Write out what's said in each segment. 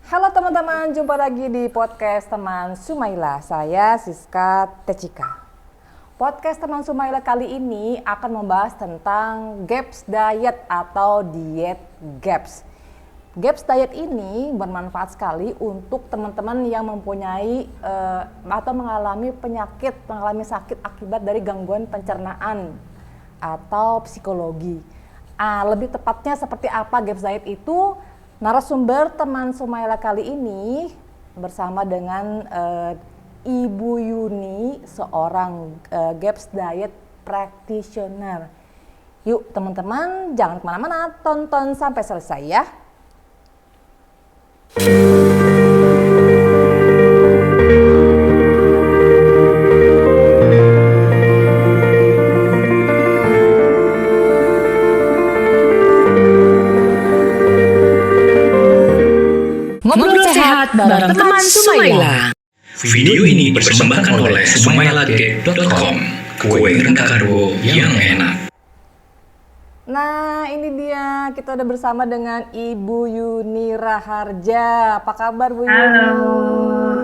Halo teman-teman, jumpa lagi di podcast teman Sumaila. Saya Siska Tecika. Podcast teman Sumaila kali ini akan membahas tentang GAPS diet atau diet GAPS. GAPS diet ini bermanfaat sekali untuk teman-teman yang mempunyai atau mengalami sakit akibat dari gangguan pencernaan atau psikologi. Lebih tepatnya seperti apa GAPS diet itu? Narasumber teman Sumaila kali ini bersama dengan Ibu Yuni, seorang GAPS diet practitioner. Yuk teman-teman, jangan kemana-mana, tonton sampai selesai ya. Ngobrol sehat bareng teman Sumaila. Video ini dipersembahkan oleh sumailagate.com. Kue rengka karbo yang enak. Nah ini dia, kita udah bersama dengan Ibu Yuni Raharja. Apa kabar Bu Yuni? Halo,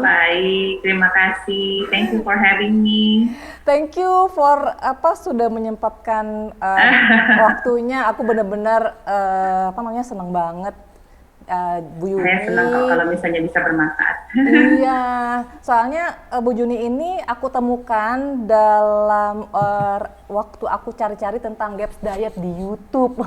baik, terima kasih. Thank you for having me. Thank you for sudah menyempatkan waktunya. Aku benar-benar senang banget Bu Yuni. Saya senang kalau misalnya bisa bermanfaat. Iya, soalnya Bu Yuni ini aku temukan dalam waktu aku cari-cari tentang GAPS diet di YouTube.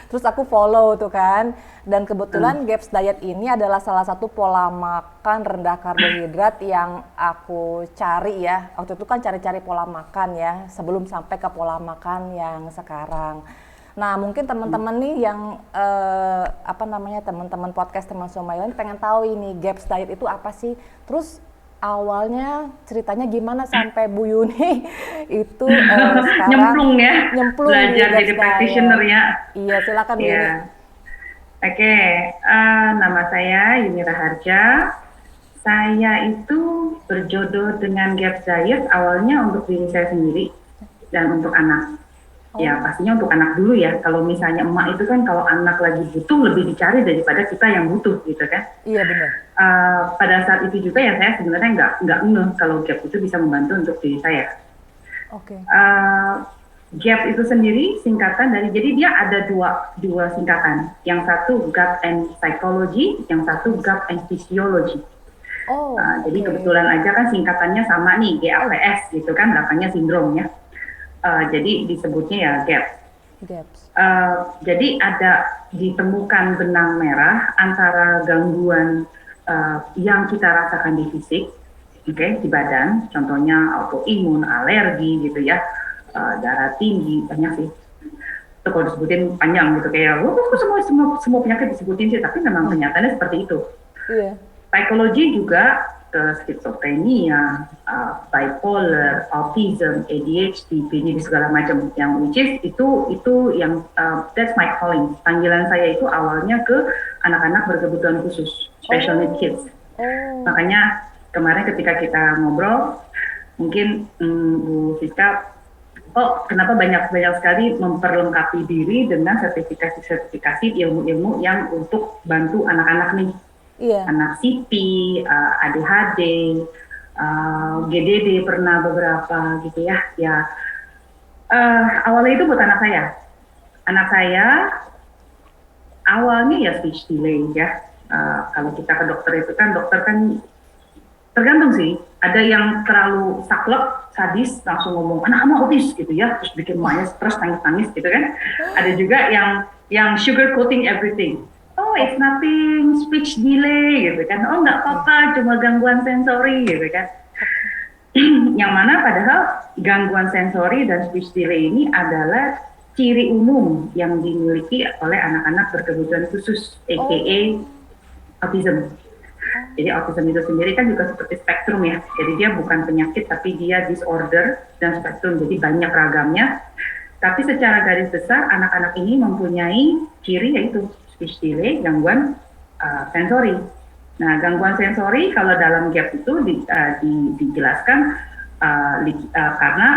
Terus aku follow tuh kan, dan kebetulan GAPS diet ini adalah salah satu pola makan rendah karbohidrat yang aku cari ya. Waktu itu kan cari-cari pola makan ya, sebelum sampai ke pola makan yang sekarang. Nah mungkin teman-teman nih yang teman-teman podcast teman Sumaila ini pengen tahu ini GAPS diet itu apa sih? Terus awalnya ceritanya gimana sampai Bu Yuni itu sekarang nyemplung belajar di jadi practitioner ya. Iya silakan Bu Yuni. Oke, nama saya Yuni Raharja. Saya itu berjodoh dengan GAPS diet awalnya untuk diri saya sendiri dan untuk anak. Ya pastinya untuk anak dulu ya. Kalau misalnya emak itu kan kalau anak lagi butuh lebih dicari daripada kita yang butuh gitu kan. Iya benar. Pada saat itu juga ya saya sebenarnya nggak ngeh kalau GAP itu bisa membantu untuk diri saya. Oke. GAP itu sendiri singkatan dari, jadi dia ada dua singkatan. Yang satu GAP and Psychology, yang satu GAP and Physiology. Jadi kebetulan aja kan singkatannya sama nih, GAPS gitu kan, belakangnya sindrom ya. Jadi disebutnya ya GAPS. Jadi ada ditemukan benang merah antara gangguan yang kita rasakan di fisik, di badan, contohnya autoimun, alergi gitu ya, darah tinggi, banyak sih. Itu kalau disebutin panjang gitu kayak semua penyakit disebutin sih, tapi memang kenyataannya seperti itu. Iya. Psikologi juga skizofrenia, bipolar, autism, ADHD, jadi segala macam yang which is itu yang that's my calling. Panggilan saya itu awalnya ke anak-anak berkebutuhan khusus, special need kids. Makanya kemarin ketika kita ngobrol, mungkin Bu Siska, kenapa banyak sekali memperlengkapi diri dengan sertifikasi ilmu-ilmu yang untuk bantu anak-anak nih. Iya. Anak CP, ADHD, GDD pernah beberapa gitu ya. Awalnya itu buat anak saya. Anak saya awalnya ya speech delay ya. Kalau kita ke dokter itu kan, dokter kan tergantung sih. Ada yang terlalu saklek, sadis, langsung ngomong anak kamu autis gitu ya, terus bikin emaknya stres, nangis gitu kan. Ada juga yang sugar coating everything. It's nothing, speech delay gitu kan. Nggak apa-apa, cuma gangguan sensori gitu kan. Yang mana padahal gangguan sensori dan speech delay ini adalah ciri umum yang dimiliki oleh anak-anak berkebutuhan khusus, aka autism. Jadi autism itu sendiri kan juga seperti spektrum ya. Jadi dia bukan penyakit tapi dia disorder dan spektrum, jadi banyak ragamnya. Tapi secara garis besar anak-anak ini mempunyai ciri yaitu speech delay, gangguan sensori. Nah, gangguan sensori kalau dalam GAP itu dijelaskan karena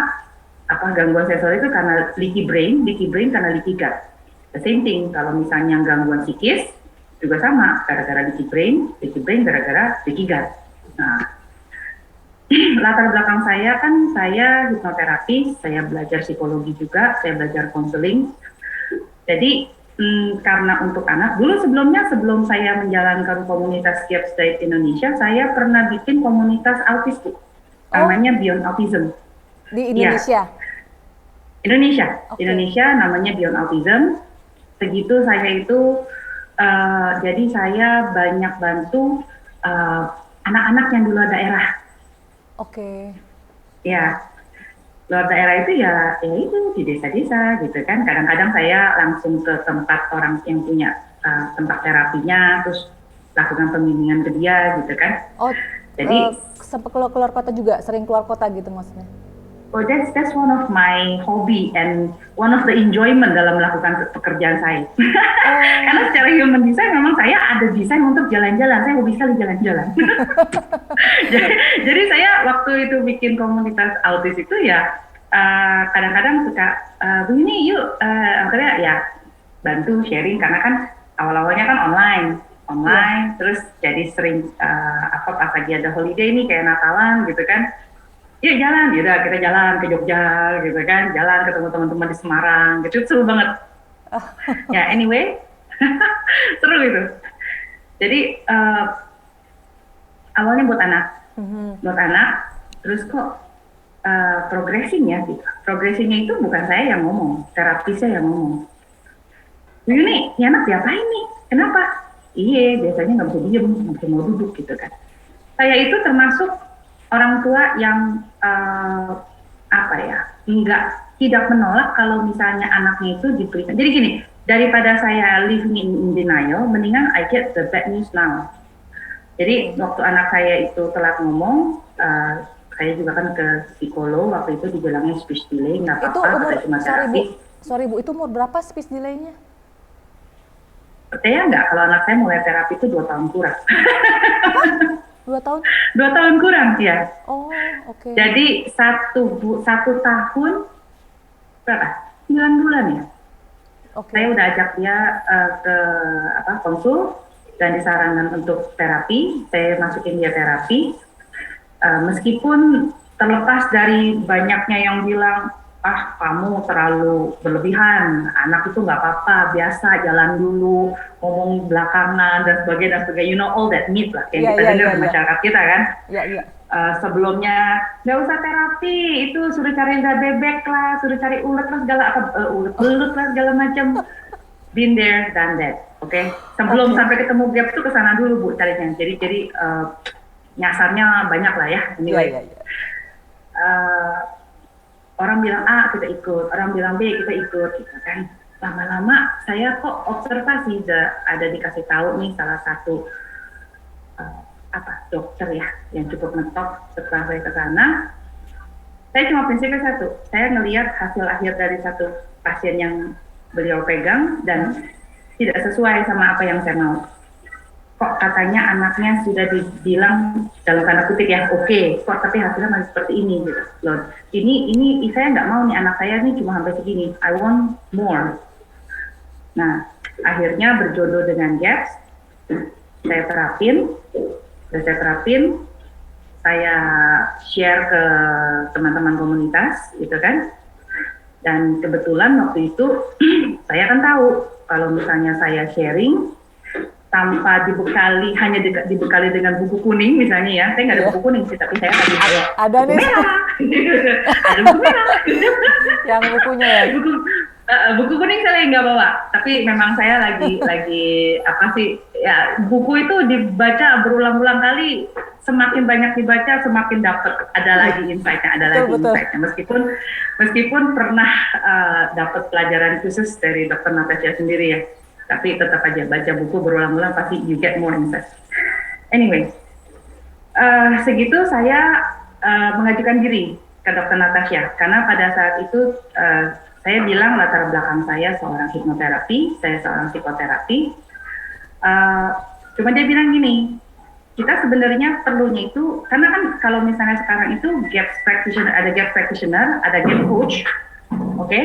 gangguan sensori itu karena leaky brain karena leaky gut. The same thing kalau misalnya gangguan psikis itu juga sama, gara-gara Leaky Brain gara-gara Leaky Gut. Nah, latar belakang saya kan saya hipnoterapi, saya belajar psikologi juga, saya belajar konseling. Jadi karena untuk anak, dulu sebelum saya menjalankan komunitas Gaps Diet Indonesia, saya pernah bikin komunitas autistik, namanya Beyond Autism. Di Indonesia? Ya. Indonesia, Okay. Indonesia namanya Beyond Autism. Segitu saya itu, jadi saya banyak bantu anak-anak yang di luar daerah. Oke. Ya, luar daerah itu ya itu di desa-desa gitu kan. Kadang-kadang saya langsung ke tempat orang yang punya tempat terapinya, terus lakukan pembimbingan ke dia gitu kan. Oh, Jadi sempat keluar kota juga, sering keluar kota gitu maksudnya? oh, that's one of my hobby and one of the enjoyment dalam melakukan pekerjaan saya. Karena secara human design memang saya ada desain untuk jalan-jalan. Saya hobi sekali jalan-jalan. jadi saya waktu itu bikin komunitas autis itu ya kadang-kadang suka begini yuk akhirnya ya bantu sharing karena kan awal-awalnya kan online terus jadi sering pas lagi ada holiday nih kayak Natalan gitu kan. Yuk jalan, yaudah kita jalan ke Jogja gitu kan, jalan ketemu teman-teman di Semarang gitu, seru banget. Ya anyway, seru gitu. Jadi awalnya buat anak, terus kok progressing ya gitu. Progressingnya itu bukan saya yang ngomong, terapisnya yang ngomong. Ini anak diapain nih? Kenapa? Iya, biasanya nggak bisa diem, nggak bisa mau duduk gitu kan. Saya itu termasuk orang tua yang tidak menolak kalau misalnya anaknya itu diberikan. Jadi gini, daripada saya living in denial, mendingan I get the bad news now. Jadi waktu anak saya itu telat ngomong, saya juga kan ke psikolog, waktu itu dibilangnya speech delay, nggak apa-apa, kita cuma terapi. Sorry Bu, itu umur berapa speech delay-nya? Percaya nggak kalau anak saya mulai terapi itu 2 tahun kurang. 2 tahun? 2 tahun kurang ya. Oh, oke. Jadi satu tahun berapa? 9 bulan ya. Saya udah ajak dia ke konsul dan disarankan untuk terapi. Saya masukin dia terapi. Meskipun terlepas dari banyaknya yang bilang, kamu terlalu berlebihan, anak itu nggak apa-apa, biasa jalan dulu, ngomong belakangan dan sebagainya, you know all that myth lah yang kita dengar di masyarakat kita kan. Sebelumnya nggak usah terapi, itu suruh cari lidah bebek lah, suruh cari ulet lah belut lah segala macam. Been there, done that, oke? Sebelum sampai ketemu Gaps tuh kesana dulu Bu carinya. Jadi nyasarnya banyak lah ya. Anyway. Orang bilang A, kita ikut. Orang bilang B, kita ikut. Gitu kan. Lama-lama saya kok observasi, ada dikasih tahu nih salah satu dokter ya, yang cukup ngetop setelah saya ke sana. Saya cuma prinsipnya satu, saya ngelihat hasil akhir dari satu pasien yang beliau pegang dan tidak sesuai sama apa yang saya mau. Kok katanya anaknya sudah dibilang dalam tanda kutip ya oke, kok tapi hasilnya masih seperti ini gitu loh. Ini saya nggak mau nih, anak saya nih cuma sampai segini, I want more. Nah akhirnya berjodoh dengan Gaps, saya terapin, saya share ke teman-teman komunitas gitu kan. Dan kebetulan waktu itu saya kan tahu kalau misalnya saya sharing tanpa hanya dibekali dengan buku kuning misalnya ya, saya nggak ada buku kuning sih, tapi saya lagi ada nih ada buku merah yang bukunya ya. Buku kuning saya nggak bawa, tapi memang saya lagi buku itu dibaca berulang-ulang kali, semakin banyak dibaca semakin dapat ada lagi insight-nya, meskipun pernah dapat pelajaran khusus dari Dr. Natasha sendiri ya. Tapi tetap aja baca buku berulang-ulang pasti you get more insight. Anyway, segitu saya mengajukan diri ke Dr. Natasha karena pada saat itu saya bilang latar belakang saya seorang hipnoterapi, saya seorang psikoterapi. Cuma dia bilang gini, kita sebenarnya perlunya itu karena kan kalau misalnya sekarang itu Gaps practitioner, ada Gaps coach, oke?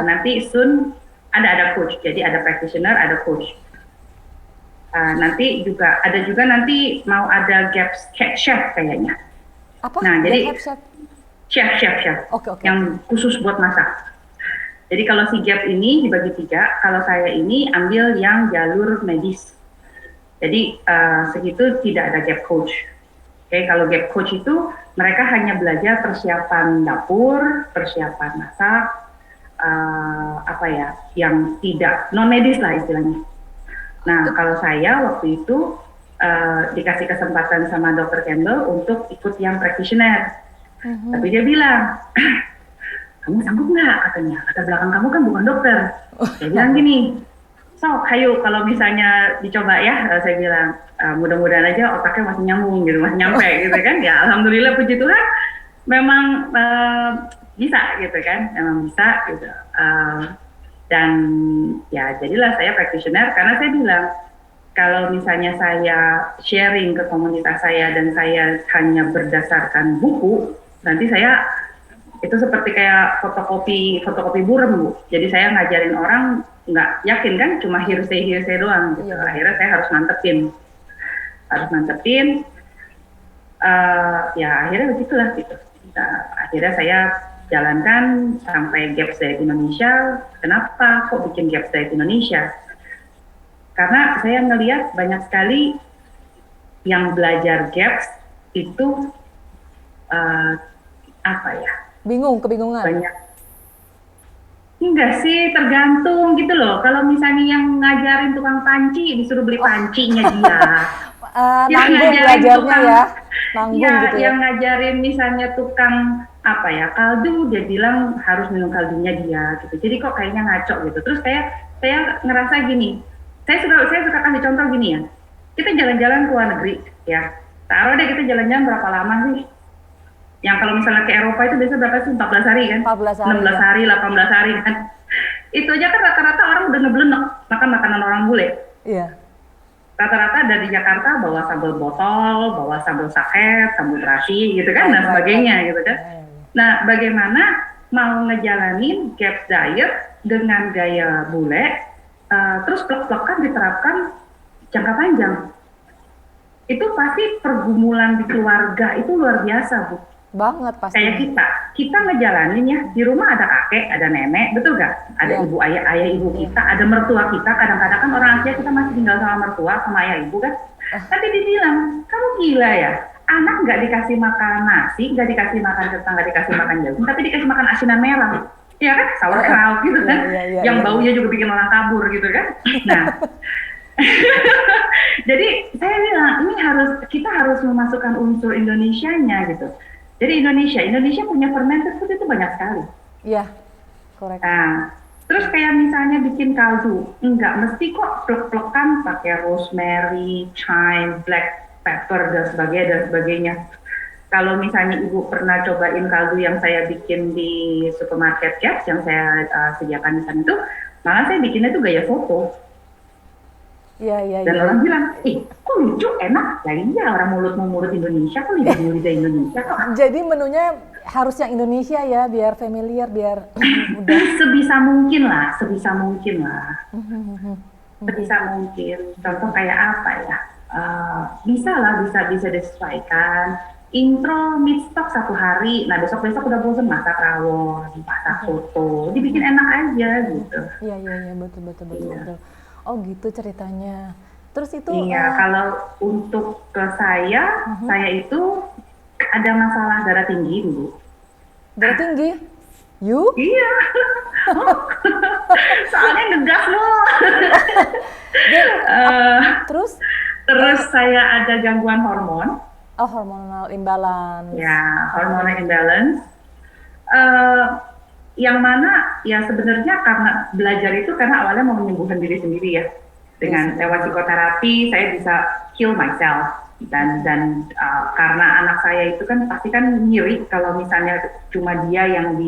Nanti soon ada coach, jadi ada practitioner, ada coach. Nanti juga nanti mau ada gap chef kayaknya. Apa? Nah, jadi Chef? chef Oke. yang khusus buat masak. Jadi kalau si gap ini dibagi 3, kalau saya ini ambil yang jalur medis. Jadi segitu tidak ada gap coach. Oke, kalau gap coach itu mereka hanya belajar persiapan dapur, persiapan masak, yang tidak non medis lah istilahnya. Nah, kalau saya waktu itu dikasih kesempatan sama Dr. Campbell untuk ikut yang practitioner. Tapi dia bilang, kamu sanggup nggak katanya? Latar belakang kamu kan bukan dokter. Dia bilang gini, ayo kalau misalnya dicoba ya, saya bilang mudah-mudahan aja otaknya masih nyambung gitu, masih nyampe gitu kan. Ya alhamdulillah puji Tuhan, memang bisa gitu kan, memang bisa gitu. Dan ya jadilah saya practitioner karena saya bilang kalau misalnya saya sharing ke komunitas saya dan saya hanya berdasarkan buku, nanti saya itu seperti kayak fotokopi burem, Bu. Jadi saya ngajarin orang nggak yakin kan, cuma hearsay doang gitu. Iya. Akhirnya saya harus mantepin. Ya akhirnya begitulah gitu. Akhirnya saya jalankan sampai Gaps Diet Indonesia. Kenapa kok bikin Gaps Diet Indonesia? Karena saya ngelihat banyak sekali yang belajar Gaps itu Kebingungan. Banyak. Enggak sih, tergantung gitu loh. Kalau misalnya yang ngajarin tukang panci disuruh beli pancinya dia. Nanggung belajarnya ya. Nanggung gitu ya. Yang ngajarin misalnya tukang kaldu, dia bilang harus minum kaldunya dia gitu. Jadi kok kayaknya ngaco gitu. Terus saya ngerasa gini. Saya suka kasih contoh gini ya. Kita jalan-jalan ke luar negeri ya. Taruh deh kita jalan-jalan berapa lama sih? Yang kalau misalnya ke Eropa itu biasanya berapa sih? 14 hari kan? 14 hari. 16 hari, 18 hari kan? Itu aja kan rata-rata orang udah ngeblenek makan makanan orang bule. Iya. Rata-rata dari Jakarta bawa sambal botol, bawa sambal saket, sambal terasi gitu kan, dan sebagainya gitu kan. Nah, bagaimana mau ngejalanin Gaps Diet dengan gaya bule, terus plek-plekan diterapkan jangka panjang. Itu pasti pergumulan di keluarga itu luar biasa, Bu. Banget pasti. Kayak kita ngejalanin ya, di rumah ada kakek, ada nenek, betul gak? Ada ibu ayah ibu kita, ada mertua kita. Kadang-kadang kan orang Asia kita masih tinggal sama mertua, sama ayah ibu kan. Tapi dibilang, kamu gila ya? Anak nggak dikasih makan nasi, nggak dikasih makan kentang, nggak dikasih makan jagung, tapi dikasih makan asinan merah. Iya kan? Sauerkraut gitu kan? Yang baunya juga bikin orang kabur gitu kan? Nah, jadi saya bilang kita harus memasukkan unsur Indonesianya gitu. Jadi Indonesia punya fermented food itu banyak sekali. Iya, korek. Nah, terus kayak misalnya bikin kaldu, enggak mesti kok plek-plekan pakai rosemary, thyme, black pepper dan sebagainya. Kalau misalnya Ibu pernah cobain kaldu yang saya bikin di supermarket Gaps yang saya sediakan di sana itu, malah saya bikinnya tuh gaya foto. Iya. Dan orang bilang, kok lucu, enak. Ya iya, orang mulut Indonesia, kok lidah Indonesia kok. Jadi menunya harus yang Indonesia ya, biar familiar, biar mudah. Sebisa mungkin lah. Sebisa mungkin. Contoh kayak apa ya? Bisa disesuaikan. Intro mid stock 1 hari, nah besok udah bosan masak rawon, masak soto, dibikin enak aja gitu. Iya, betul. Oh gitu ceritanya. Terus itu kalau untuk ke saya itu ada masalah darah tinggi dulu. Darah tinggi? You? Iya. Soalnya ngegas loh. Terus saya ada gangguan hormon. Oh, hormonal imbalance. Ya, hormonal imbalance. Yang mana ya sebenarnya karena belajar itu karena awalnya mau menyembuhkan diri sendiri ya. Dengan lewat psikoterapi saya bisa heal myself dan karena anak saya itu kan pasti kan ngiri kalau misalnya cuma dia yang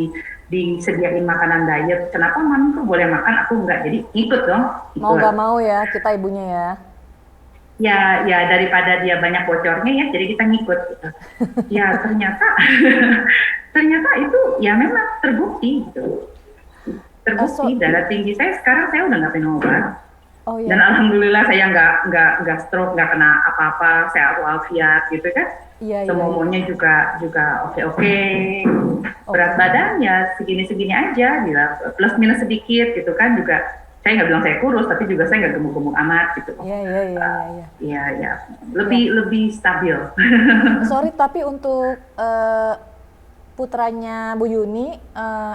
disediain makanan diet, kenapa mami tuh boleh makan aku enggak, jadi ikut dong. Mau nggak mau ya kita ibunya ya. Ya daripada dia banyak bocornya ya, jadi kita ngikut gitu. Ya ternyata itu ya memang terbukti gitu. Terbukti darah tinggi saya sekarang saya udah nggak minum obat. Oh Dan iya. alhamdulillah saya nggak stroke, nggak kena apa-apa, sehat walafiat gitu kan. Iya, iya, iya. Semuanya juga oke-oke. Berat Oke. badan ya segini-segini aja, gila, plus minus sedikit gitu kan juga. Saya nggak bilang saya kurus, tapi juga saya nggak gemuk-gemuk amat gitu. Iya, iya, iya, iya, iya. Iya, ya, Iya. lebih stabil. Sorry, tapi untuk putranya Bu Yuni,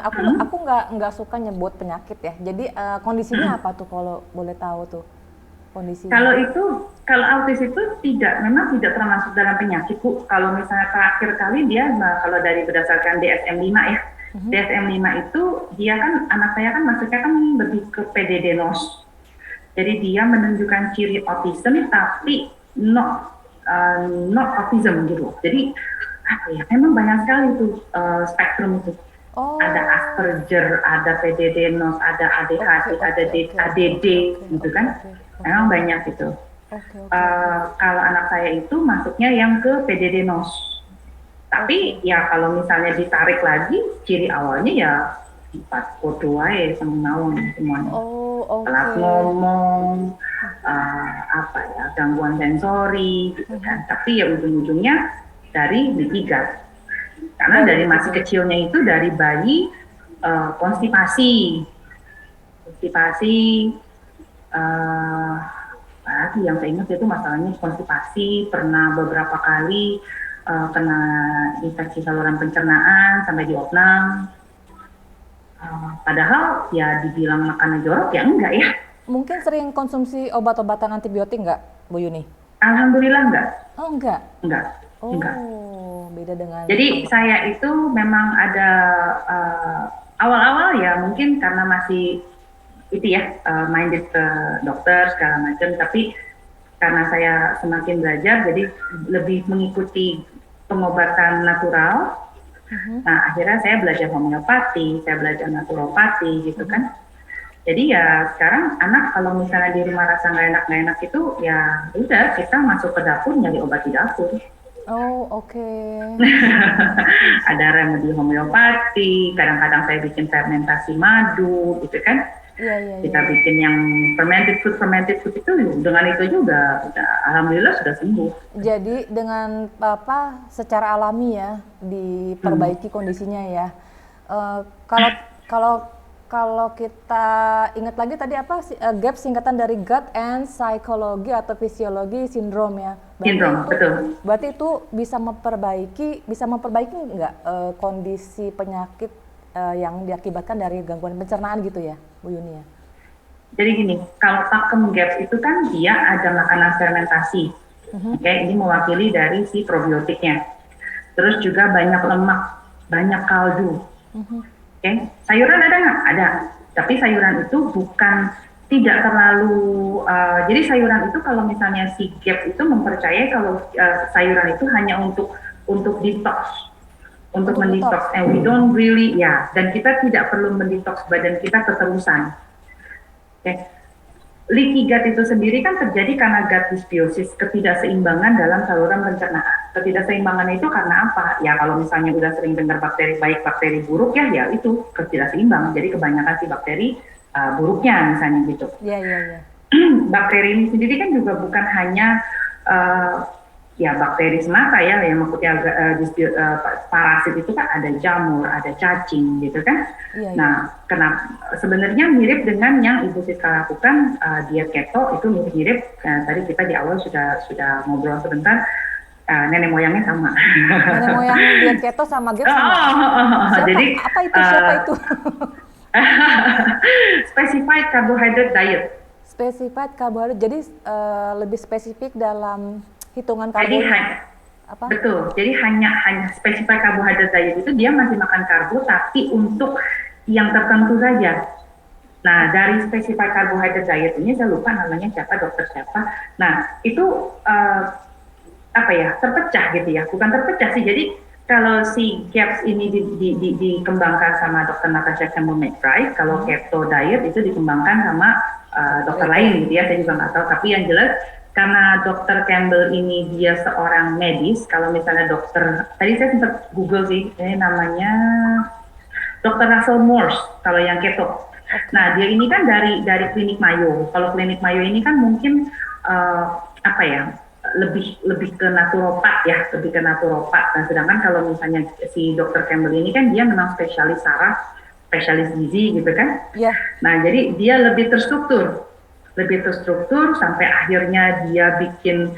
aku nggak suka nyebut penyakit ya. Jadi kondisinya apa tuh kalau boleh tahu tuh kondisinya? Kalau autis itu memang tidak termasuk dalam penyakit, Bu. Kalau misalnya terakhir kali dia, kalau dari berdasarkan DSM-5 ya, DSM-5 itu dia kan, anak saya kan masuknya kan lebih ke PDD-NOS. Jadi dia menunjukkan ciri autism tapi not autism gitu. Jadi apa ya? Memang banyak sekali itu spektrum itu. Oh, Ada Asperger, ada PDD-NOS, ada ADHD, oke, ada oke, ADD oke, gitu oke, kan. oke, oke, Memang banyak itu. oke, oke. Kalau anak saya itu masuknya yang ke PDD-NOS. Tapi Oke. ya kalau misalnya ditarik lagi, ciri awalnya ya 42 ya sama naon semuanya. Oh, Telat oke. ngomong, apa ya, gangguan sensori gitu kan. Tapi ya ujung-ujungnya dari leaky gut. Karena dari masih kecilnya itu dari bayi konstipasi, eh, apalagi yang saya ingat itu masalahnya konstipasi, pernah beberapa kali kena infeksi saluran pencernaan sampai diopnam. Padahal ya dibilang makannya jorok ya enggak ya. Mungkin sering konsumsi obat-obatan antibiotik nggak, Bu Yuni? Alhamdulillah enggak, Oh, enggak. enggak, enggak. Oh, beda dengan Jadi saya itu memang ada awal-awal ya mungkin karena masih itu ya minded ke dokter segala macam, tapi karena saya semakin belajar jadi lebih mengikuti pengobatan natural. Nah akhirnya saya belajar homeopati, saya belajar naturopati gitu kan. Jadi ya sekarang anak kalau misalnya di rumah rasa nggak enak itu ya udah kita masuk ke dapur nyari obat di dapur. Oh, oke. Ada remedi homeopati, kadang-kadang saya bikin fermentasi madu gitu kan. Iya, iya, iya. Kita bikin yang fermented food itu dengan itu juga udah, alhamdulillah sudah sembuh. Jadi dengan apa secara alami ya diperbaiki kondisinya ya. Kalau kalau kalau kita ingat lagi tadi apa GAP singkatan dari gut and psychology atau fisiologi sindrom ya. Sindrom, betul. Berarti itu bisa memperbaiki nggak kondisi penyakit yang diakibatkan dari gangguan pencernaan gitu ya, Bu Yuni ya? Jadi gini, kalau pakem GAPS itu kan dia ada makanan fermentasi. Oke, ini mewakili dari si probiotiknya. Terus juga banyak lemak, banyak kaldu. Oke, sayuran ada nggak? Ada. Tapi sayuran itu bukan tidak terlalu. Jadi sayuran itu kalau misalnya si GAP itu mempercayai kalau sayuran itu hanya untuk detox, untuk mendetox. And we don't really ya. Dan kita tidak perlu mendetox badan kita keterusan. Oke. Leaky gut itu sendiri kan terjadi karena gut dysbiosis, ketidakseimbangan dalam saluran pencernaan. Ketidakseimbangan itu karena apa? Ya kalau misalnya udah sering dengar bakteri baik, bakteri buruk ya itu ketidakseimbang. Jadi kebanyakan si bakteri buruknya misalnya gitu. Iya, iya, iya. Bakteri ini sendiri kan juga bukan hanya ya bakteri semata ya, yang maksudnya parasit itu kan ada jamur, ada cacing gitu kan. Iya, Nah, sebenarnya mirip dengan yang Ibu Siska lakukan diet keto itu mirip. Tadi kita di awal sudah ngobrol sebentar, nenek moyangnya sama. Nenek moyang diet keto sama GAP sama. Jadi Apa itu? Siapa itu? Specified carbohydrate diet. Specified karbohidrat. Jadi lebih spesifik dalam hitungan Jadi karbonya. Apa? betul. Jadi hanya specified carbohydrate diet itu dia masih makan karbo tapi untuk yang tertentu saja. Nah, dari specified carbohydrate diet ini saya lupa namanya siapa, dokter siapa. Nah, itu apa ya, terpecah gitu ya. Bukan terpecah sih. Jadi kalau si GAPS ini dikembangkan sama dokter Natasha Campbell McBride, kalau keto diet itu dikembangkan sama dokter lain gitu ya, saya juga nggak tahu. Tapi yang jelas karena dokter Campbell ini dia seorang medis, kalau misalnya dokter, tadi saya sempat Google sih, ini namanya dokter Russell Morse kalau yang keto. Nah, dia ini kan dari klinik Mayo. Kalau klinik Mayo ini kan mungkin apa ya, lebih ke naturopat ya, lebih ke naturopat. Nah, sedangkan kalau misalnya si Dr. Campbell ini kan dia memang spesialis saraf, spesialis gizi gitu kan. Iya. Nah, jadi dia lebih terstruktur sampai akhirnya dia bikin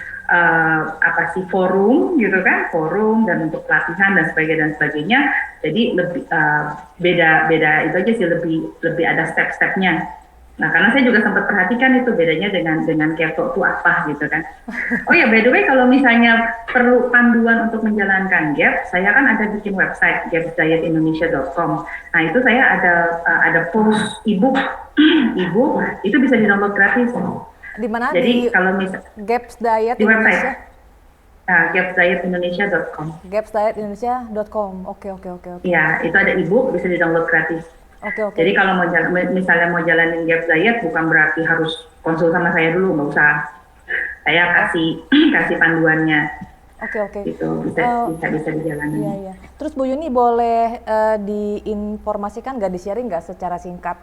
apa sih, forum gitu kan, forum dan untuk pelatihan dan sebagainya. Jadi lebih beda itu aja sih, lebih ada step-stepnya. Nah, karena saya juga sempat perhatikan itu bedanya dengan keto itu apa gitu kan. Oh ya, by the way, kalau misalnya perlu panduan untuk menjalankan GAP, saya kan ada bikin website gapsdietindonesia.com. Nah, itu saya ada post ebook itu bisa di-download gratis. Di mana? Jadi di kalau misal Gaps Diet di Indonesia. website gapsdietindonesia.com. Gapsdietindonesia.com. Oke. Ya, itu ada ebook bisa di-download gratis. Oke. Jadi kalau misalnya mau jalanin GAP diet, bukan berarti harus konsul sama saya dulu, nggak usah. Saya kasih panduannya. Oke. Gitu, bisa dijalanin. Iya. Terus Bu Yuni boleh diinformasikan nggak, di-sharing nggak secara singkat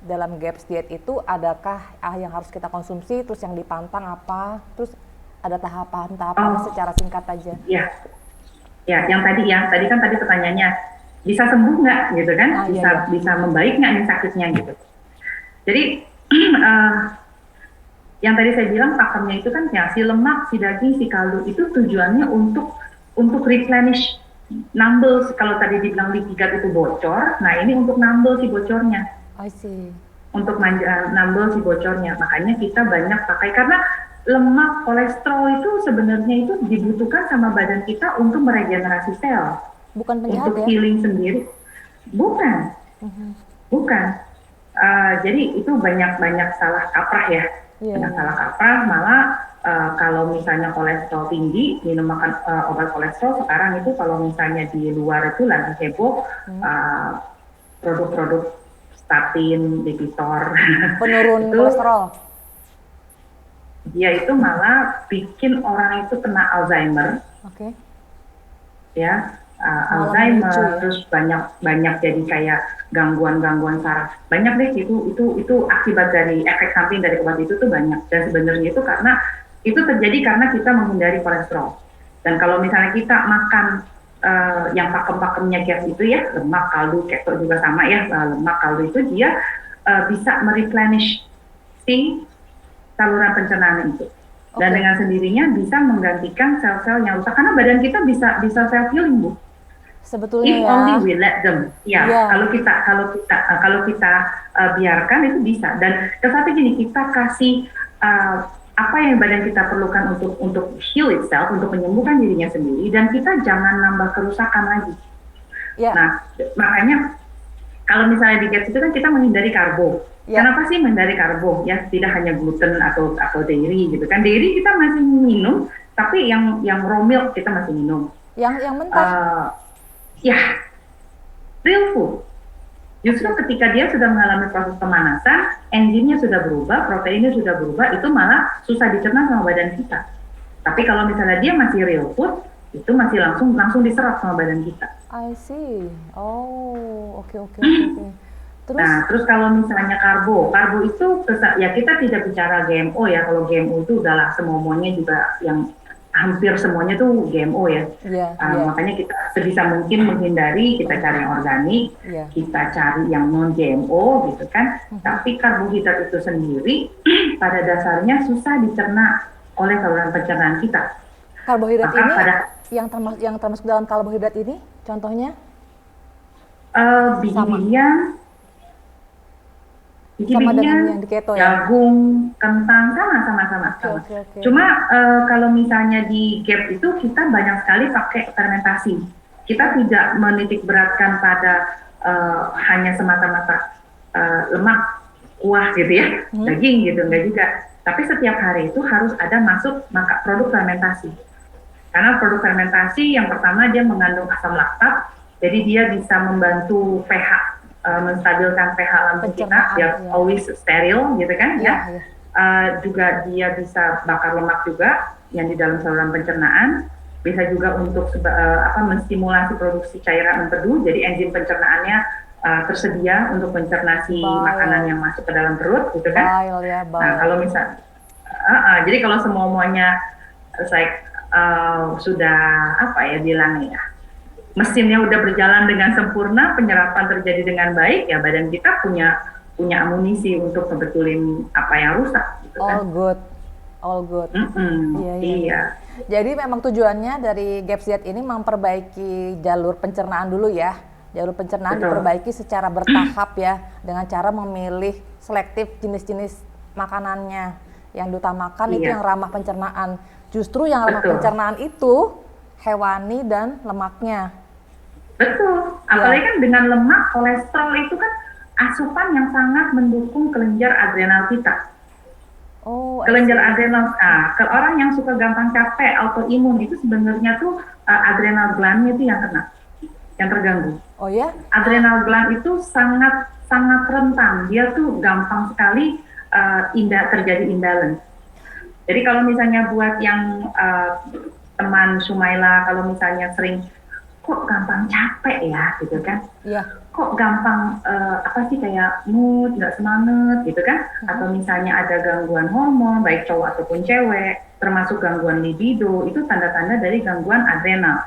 dalam GAPS diet itu adakah yang harus kita konsumsi, terus yang dipantang apa, terus ada tahapan secara singkat aja. Ya, yang tadi kan pertanyaannya bisa sembuh nggak gitu kan, bisa membaik nggak nih sakitnya gitu. Jadi yang tadi saya bilang pakemnya itu kan ya, si lemak, si daging, si kaldu itu tujuannya untuk replenish, nambel. Kalau tadi dibilang lipigat itu bocor, nah ini untuk nambel si bocornya. I see. Untuk nambel si bocornya. Makanya kita banyak pakai, karena lemak, kolesterol itu sebenarnya itu dibutuhkan sama badan kita untuk meregenerasi sel. Bukan penjahat untuk ya? healing sendiri, bukan. Jadi itu banyak salah kaprah ya, banyak salah kaprah. Malah kalau misalnya kolesterol tinggi, minum makan obat kolesterol sekarang itu, kalau misalnya di luar itu lagi heboh produk-produk statin, Lipitor, penurun itu, kolesterol. Dia itu malah bikin orang itu kena Alzheimer. Oke. Ya. Alzheimer, ya? Terus banyak jadi kayak gangguan saraf. Banyak deh, itu akibat dari efek samping dari obat itu tuh banyak. Dan sebenarnya itu terjadi karena kita menghindari kolesterol. Dan kalau misalnya kita makan yang pakem-pakemnya GAPS itu ya, lemak, kaldu, keto juga sama ya, lemak, kaldu itu dia bisa mereplenish si saluran pencernaan itu. Dan dengan sendirinya bisa menggantikan sel-sel yang rusak, karena badan kita bisa self healing, Bu. Sebetulnya If only we let them, kalau kita biarkan itu bisa. Dan tetapi gini, kita kasih apa yang badan kita perlukan untuk heal itself, untuk menyembuhkan dirinya sendiri, dan kita jangan nambah kerusakan lagi. Nah, makanya kalau misalnya di GAPS itu kan kita menghindari karbo. Kenapa sih menghindari karbo? Ya, tidak hanya gluten atau dairy gitu kan. Dairy kita masih minum, tapi yang raw milk kita masih minum. Yang mentah. Real food. Justru ketika dia sudah mengalami proses pemanasan, enzimnya sudah berubah, proteinnya sudah berubah, itu malah susah dicerna sama badan kita. Tapi kalau misalnya dia masih real food, itu masih langsung diserap sama badan kita. I see. Oh, oke. Terus kalau misalnya karbo itu ya kita tidak bicara GMO ya. Kalau GMO itu udahlah semuanya juga, yang hampir semuanya tuh GMO ya. Makanya kita sebisa mungkin menghindari, kita cari yang organik, kita cari yang non GMO gitu kan. Tapi karbohidrat itu sendiri pada dasarnya susah dicerna oleh saluran pencernaan kita. Karbohidrat ini yang termasuk dalam karbohidrat ini contohnya? Biji-bijian, sama dengan yang di keto ya? Jagung, kentang, sama. Okay. Cuma kalau misalnya di GAP itu kita banyak sekali pakai fermentasi. Kita tidak menitik beratkan pada hanya semata-mata lemak, kuah gitu ya, daging gitu, enggak juga. Tapi setiap hari itu harus ada masuk produk fermentasi. Karena produk fermentasi yang pertama dia mengandung asam laktat, jadi dia bisa membantu pH, menstabilkan pH lambung kita, biar always steril gitu kan ya. Juga dia bisa bakar lemak juga yang di dalam saluran pencernaan, bisa juga untuk menstimulasi produksi cairan empedu, jadi enzim pencernaannya tersedia untuk mencerna si makanan yang masuk ke dalam perut, gitu kan? Bile ya, bile. Nah, kalau jadi kalau semuanya sudah apa ya bilangnya, mesinnya udah berjalan dengan sempurna, penyerapan terjadi dengan baik, ya badan kita punya amunisi untuk ngebetulin apa yang rusak, gitu kan? All good. Iya. Jadi memang tujuannya dari GAPS Diet ini memperbaiki jalur pencernaan dulu ya. Jalur pencernaan diperbaiki secara bertahap ya, dengan cara memilih selektif jenis-jenis makanannya. Yang diutamakan itu yang ramah pencernaan. Justru yang ramah pencernaan itu hewani dan lemaknya. Betul. Apalagi kan dengan lemak, kolesterol itu kan asupan yang sangat mendukung kelenjar adrenal kita. Kelenjar adrenal, ke orang yang suka gampang capek, autoimun itu sebenarnya tuh adrenal gland-nya itu yang kena, yang terganggu. Oh ya? Adrenal gland itu sangat rentan, dia tuh gampang sekali terjadi imbalance. Jadi kalau misalnya buat yang teman Sumaila, kalau misalnya sering kok gampang capek ya, gitu kan? Iya. Kok gampang kayak mood, nggak semangat, gitu kan? Atau misalnya ada gangguan hormon, baik cowok ataupun cewek, termasuk gangguan libido, itu tanda-tanda dari gangguan adrenal.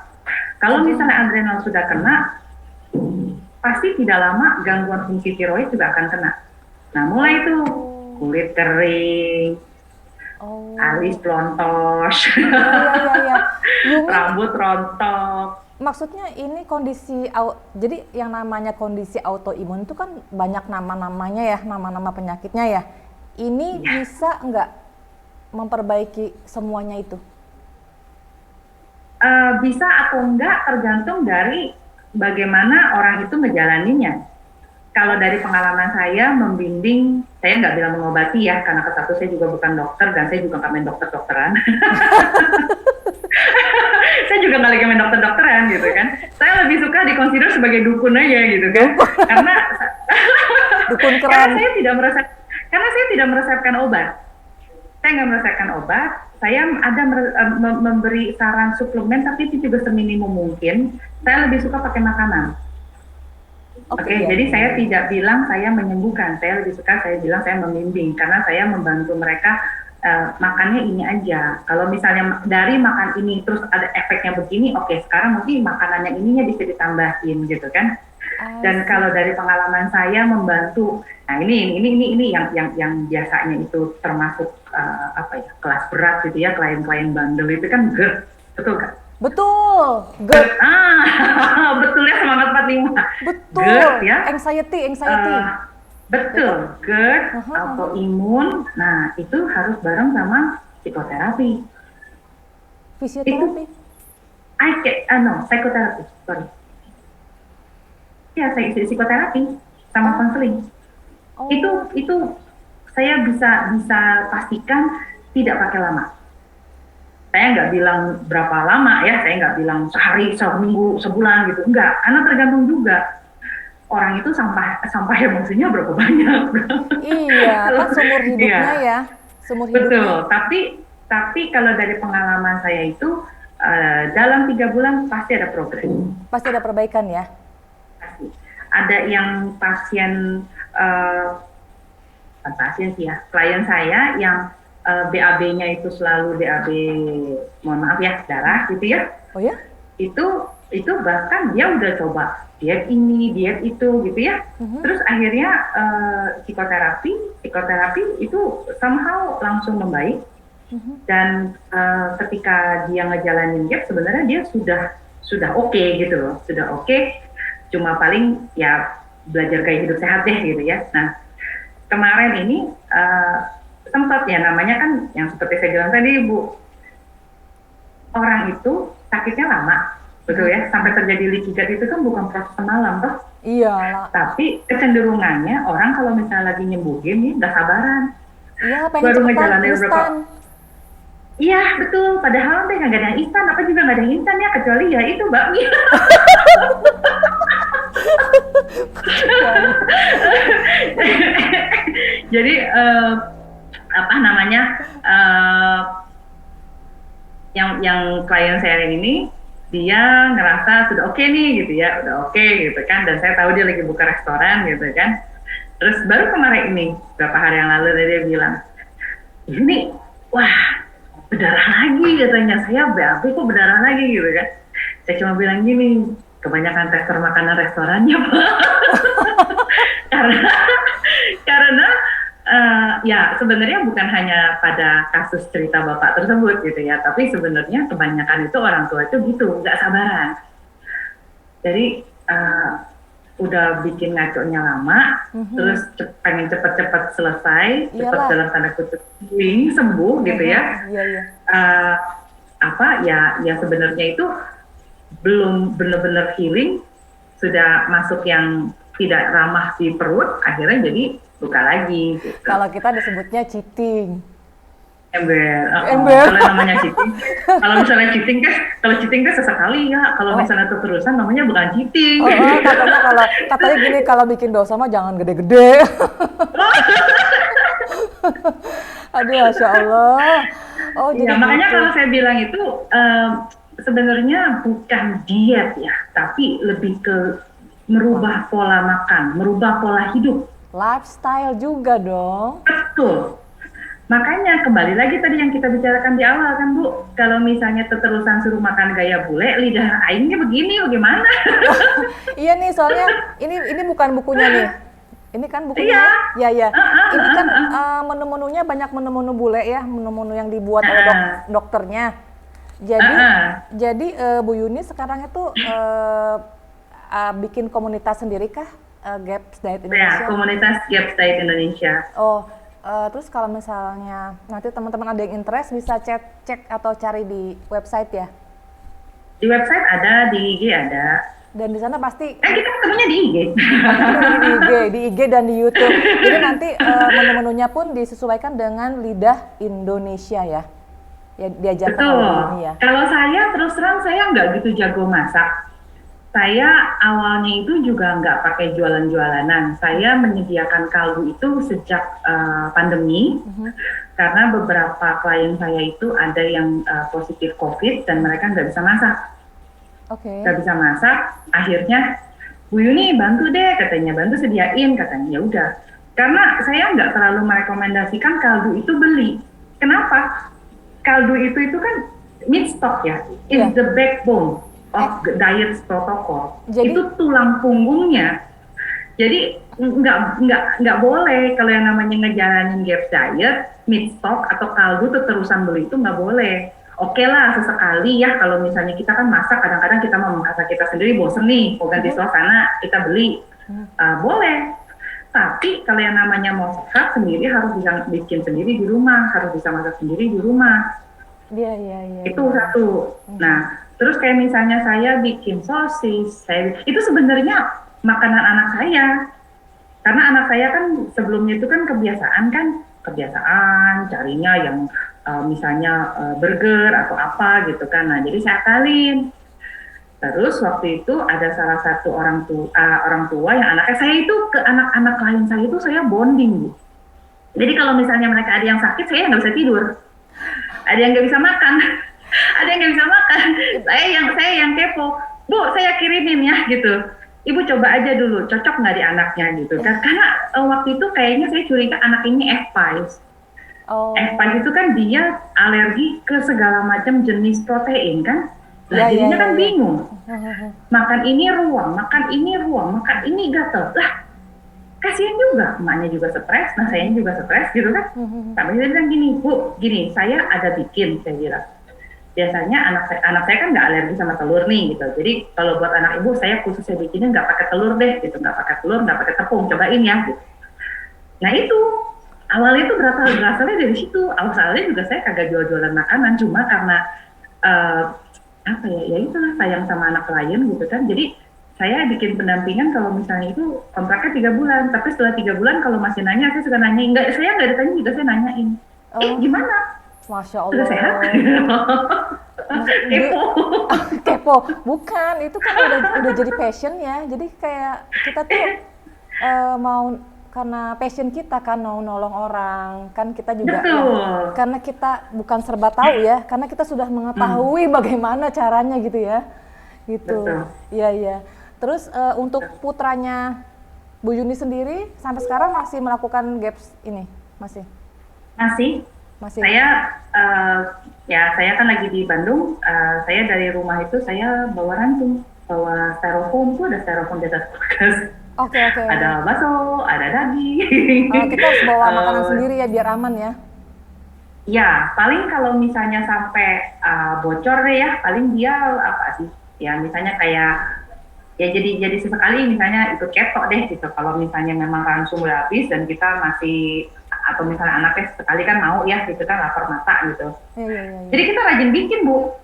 Kalau misalnya adrenal sudah kena, pasti tidak lama gangguan fungsi tiroid juga akan kena. Nah, mulai itu kulit kering, alis plontos, rambut rontok. Maksudnya ini kondisi, jadi yang namanya kondisi autoimun itu kan banyak nama-namanya ya, nama-nama penyakitnya ya. Ini bisa nggak memperbaiki semuanya itu? Bisa atau enggak tergantung dari bagaimana orang itu menjalaninya. Kalau dari pengalaman saya membimbing, saya nggak bilang mengobati ya, karena satu saya juga bukan dokter dan saya juga nggak main dokter-dokteran. Saya juga nggak lagi main dokter-dokteran gitu kan. Saya lebih suka dikonsider sebagai dukun aja gitu kan. Karena dukun keren. Karena saya tidak meresepkan obat. Saya nggak meresepkan obat. Saya ada memberi saran suplemen, tapi itu juga seminimum mungkin. Saya lebih suka pakai makanan. Oke, jadi saya tidak bilang saya menyembuhkan. Saya lebih suka saya bilang saya membimbing, karena saya membantu mereka makannya ini aja. Kalau misalnya dari makan ini terus ada efeknya begini, oke, sekarang mungkin makanannya ininya bisa ditambahin gitu kan. Dan kalau dari pengalaman saya membantu, nah ini yang biasanya itu termasuk kelas berat gitu ya, klien-klien bandel itu kan GERD, betul kan? Betul, GERD. Betulnya semangat 45. Betul. GERD ya. Anxiety. Betul, GERD, autoimun, nah itu harus bareng sama psikoterapi. Fisioterapi? Psikoterapi, sorry. Ya, psikoterapi sama konseling. Itu saya bisa pastikan tidak pakai lama. Saya nggak bilang berapa lama ya, saya nggak bilang sehari, seminggu, sebulan gitu, enggak, karena tergantung juga. Orang itu sampah emosinya berapa banyak. Iya, kan seumur hidupnya ya. Seumur hidupnya. Betul, tapi kalau dari pengalaman saya itu dalam 3 bulan pasti ada progres. Pasti ada perbaikan ya? Pasti. Ada yang pasien, bukan pasien sih ya, klien saya yang BAB-nya itu selalu BAB, mohon maaf ya, darah gitu ya. Oh ya? Itu bahkan dia udah coba diet ini, diet itu gitu ya. Terus akhirnya psikoterapi itu somehow langsung membaik. Dan ketika dia ngejalanin GAPS sebenarnya dia sudah oke gitu loh, sudah oke. Cuma paling ya belajar gaya hidup sehat deh gitu ya. Nah, kemarin ini sempat ya, namanya kan yang seperti saya bilang tadi Bu, orang itu sakitnya lama. Betul ya, sampai terjadi leaky gut itu kan bukan proses semalam toh. Iya lah. Tapi kecenderungannya orang kalau misalnya lagi nyembuhin nih nggak sabaran. Iya, pengen baru cepetan, ngejalanin beberapa. instan. Iya betul, padahal deh nggak ada yang instan, apa juga nggak ada yang instan ya, kecuali ya itu bakmi. Jadi yang klien saya ini dia ngerasa sudah oke nih gitu ya, udah oke gitu kan, dan saya tahu dia lagi buka restoran gitu kan. Terus baru kemarin ini, beberapa hari yang lalu dia bilang, ini wah berdarah lagi katanya, saya BAB kok berdarah lagi gitu kan. Saya cuma bilang gini, kebanyakan tester makanan restorannya Pak. karena ya sebenarnya bukan hanya pada kasus cerita Bapak tersebut gitu ya, tapi sebenarnya kebanyakan itu orang tua itu gitu, nggak sabaran. Jadi udah bikin ngaconya lama, terus pengen cepet-cepet selesai, cepet dalam tanda kutip healing, sembuh gitu ya. Ya sebenarnya itu belum benar-benar healing, sudah masuk yang tidak ramah di perut, akhirnya jadi luka lagi. Gitu. Kalau kita disebutnya cheating. Ember. Kalau namanya cheating, kalau misalnya cheating kan sesekali ya. Kalau misalnya terus-terusan namanya bukan cheating. Katanya gini, kalau bikin dosa mah jangan gede-gede. Aduh, Masya Allah. Oh, ya, makanya kalau saya bilang itu sebenarnya bukan diet ya, tapi lebih ke merubah pola makan, merubah pola hidup. Lifestyle juga dong. Betul. Makanya kembali lagi tadi yang kita bicarakan di awal kan Bu, kalau misalnya terusan suruh makan gaya bule, lidah aingnya begini bagaimana? Iya nih, soalnya ini bukan bukunya nih. Ini kan bukunya. Iya. Ini kan menu-menunya banyak menu-menu bule ya, menu-menu yang dibuat oleh dokternya. Jadi Bu Yuni sekarang itu bikin komunitas sendiri kah? Gaps Diet Indonesia? Ya, komunitas Gaps Diet Indonesia. Oh, terus kalau misalnya nanti teman-teman ada yang interest bisa cek atau cari di website ya? Di website ada, di IG ada. Dan di sana pasti kita ketemunya di IG. di IG dan di YouTube. Jadi nanti menu-menunya pun disesuaikan dengan lidah Indonesia ya. Ya diajarkan oleh ini ya. Kalau saya terus terang saya nggak gitu jago masak. Saya awalnya itu juga nggak pakai jualan-jualanan. Saya menyediakan kaldu itu sejak pandemi, karena beberapa klien saya itu ada yang positif COVID dan mereka nggak bisa masak. Nggak bisa masak, akhirnya Bu Yuni bantu deh katanya, bantu sediain katanya. Ya udah, karena saya nggak terlalu merekomendasikan kaldu itu beli. Kenapa? Kaldu itu kan meat stock ya, is the backbone of diet protokol. Jadi, itu tulang punggungnya. Jadi nggak boleh kalau yang namanya ngejalanin Gaps diet, meat stock atau kaldu terusan beli itu nggak boleh. Oke lah sesekali ya, kalau misalnya kita kan masak kadang-kadang kita mau masak kita sendiri bosen nih, mau ganti suasana kita beli, boleh. Tapi kalau yang namanya mau sehat sendiri harus bisa bikin sendiri di rumah, harus bisa masak sendiri di rumah. Iya. Itu satu. Nah, terus kayak misalnya saya bikin sosis, itu sebenarnya makanan anak saya. Karena anak saya kan sebelumnya itu kan kebiasaan carinya yang misalnya burger atau apa gitu kan. Nah, jadi saya akalin. Terus waktu itu ada salah satu orang tua yang anaknya, saya itu ke anak-anak klien saya itu saya bonding. Jadi kalau misalnya mereka ada yang sakit, saya nggak bisa tidur. Ada yang nggak bisa makan. Ada yang nggak bisa makan. Saya yang kepo. Bu, saya kirimin ya gitu. Ibu coba aja dulu, cocok nggak di anaknya gitu kan. Karena waktu itu kayaknya saya curiga anak ini F-Pies. F-Pies itu kan dia alergi ke segala macam jenis protein kan. Nah, jadinya kan bingung. Makan ini ruang, makan ini gatel. Lah, kasihan juga, emaknya juga stres, nah saya juga stres gitu kan. Tapi dia bilang gini, Bu, gini, saya ada bikin, saya bilang. Biasanya anak saya kan nggak alergi sama telur nih gitu. Jadi kalau buat anak ibu saya khususnya bikinnya nggak pakai telur deh gitu, nggak pakai telur, nggak pakai tepung, cobain ya. Gitu. Nah itu awalnya itu berasalnya dari situ. Awalnya juga saya kagak jual-jualan makanan, cuma karena ya itulah sayang sama anak klien gitu kan. Jadi saya bikin pendampingan kalau misalnya itu kontraknya 3 bulan, tapi setelah 3 bulan kalau masih nanya saya suka nanyain, saya nggak ditanya juga saya nanyain, gimana? Masya Allah. Sudah sehat? Kepo, bukan, itu kan udah jadi passion ya. Jadi kayak kita tuh mau karena passion kita kan mau nolong orang, kan kita juga ya, karena kita bukan serba tahu ya, karena kita sudah mengetahui bagaimana caranya gitu ya. Gitu. Betul. Iya. Terus untuk putranya Bu Yuni sendiri sampai sekarang masih melakukan gaps ini? Masih? Masih. Saya kan lagi di Bandung. Saya dari rumah itu saya bawa ranting, bawa styrofoam tuh, ada styrofoam di atas kulkas. Oke. Ada bakso, ada daging. Kita harus bawa makanan sendiri ya biar aman ya. Ya, paling kalau misalnya sampai bocor deh ya, paling dia apa sih? Ya misalnya kayak ya jadi sesekali misalnya ikut ketok deh gitu. Kalau misalnya memang ransum udah habis dan kita masih atau misalnya anaknya sekali kan mau ya gitu kan lapar mata gitu. Iya. Jadi kita rajin bikin Bu,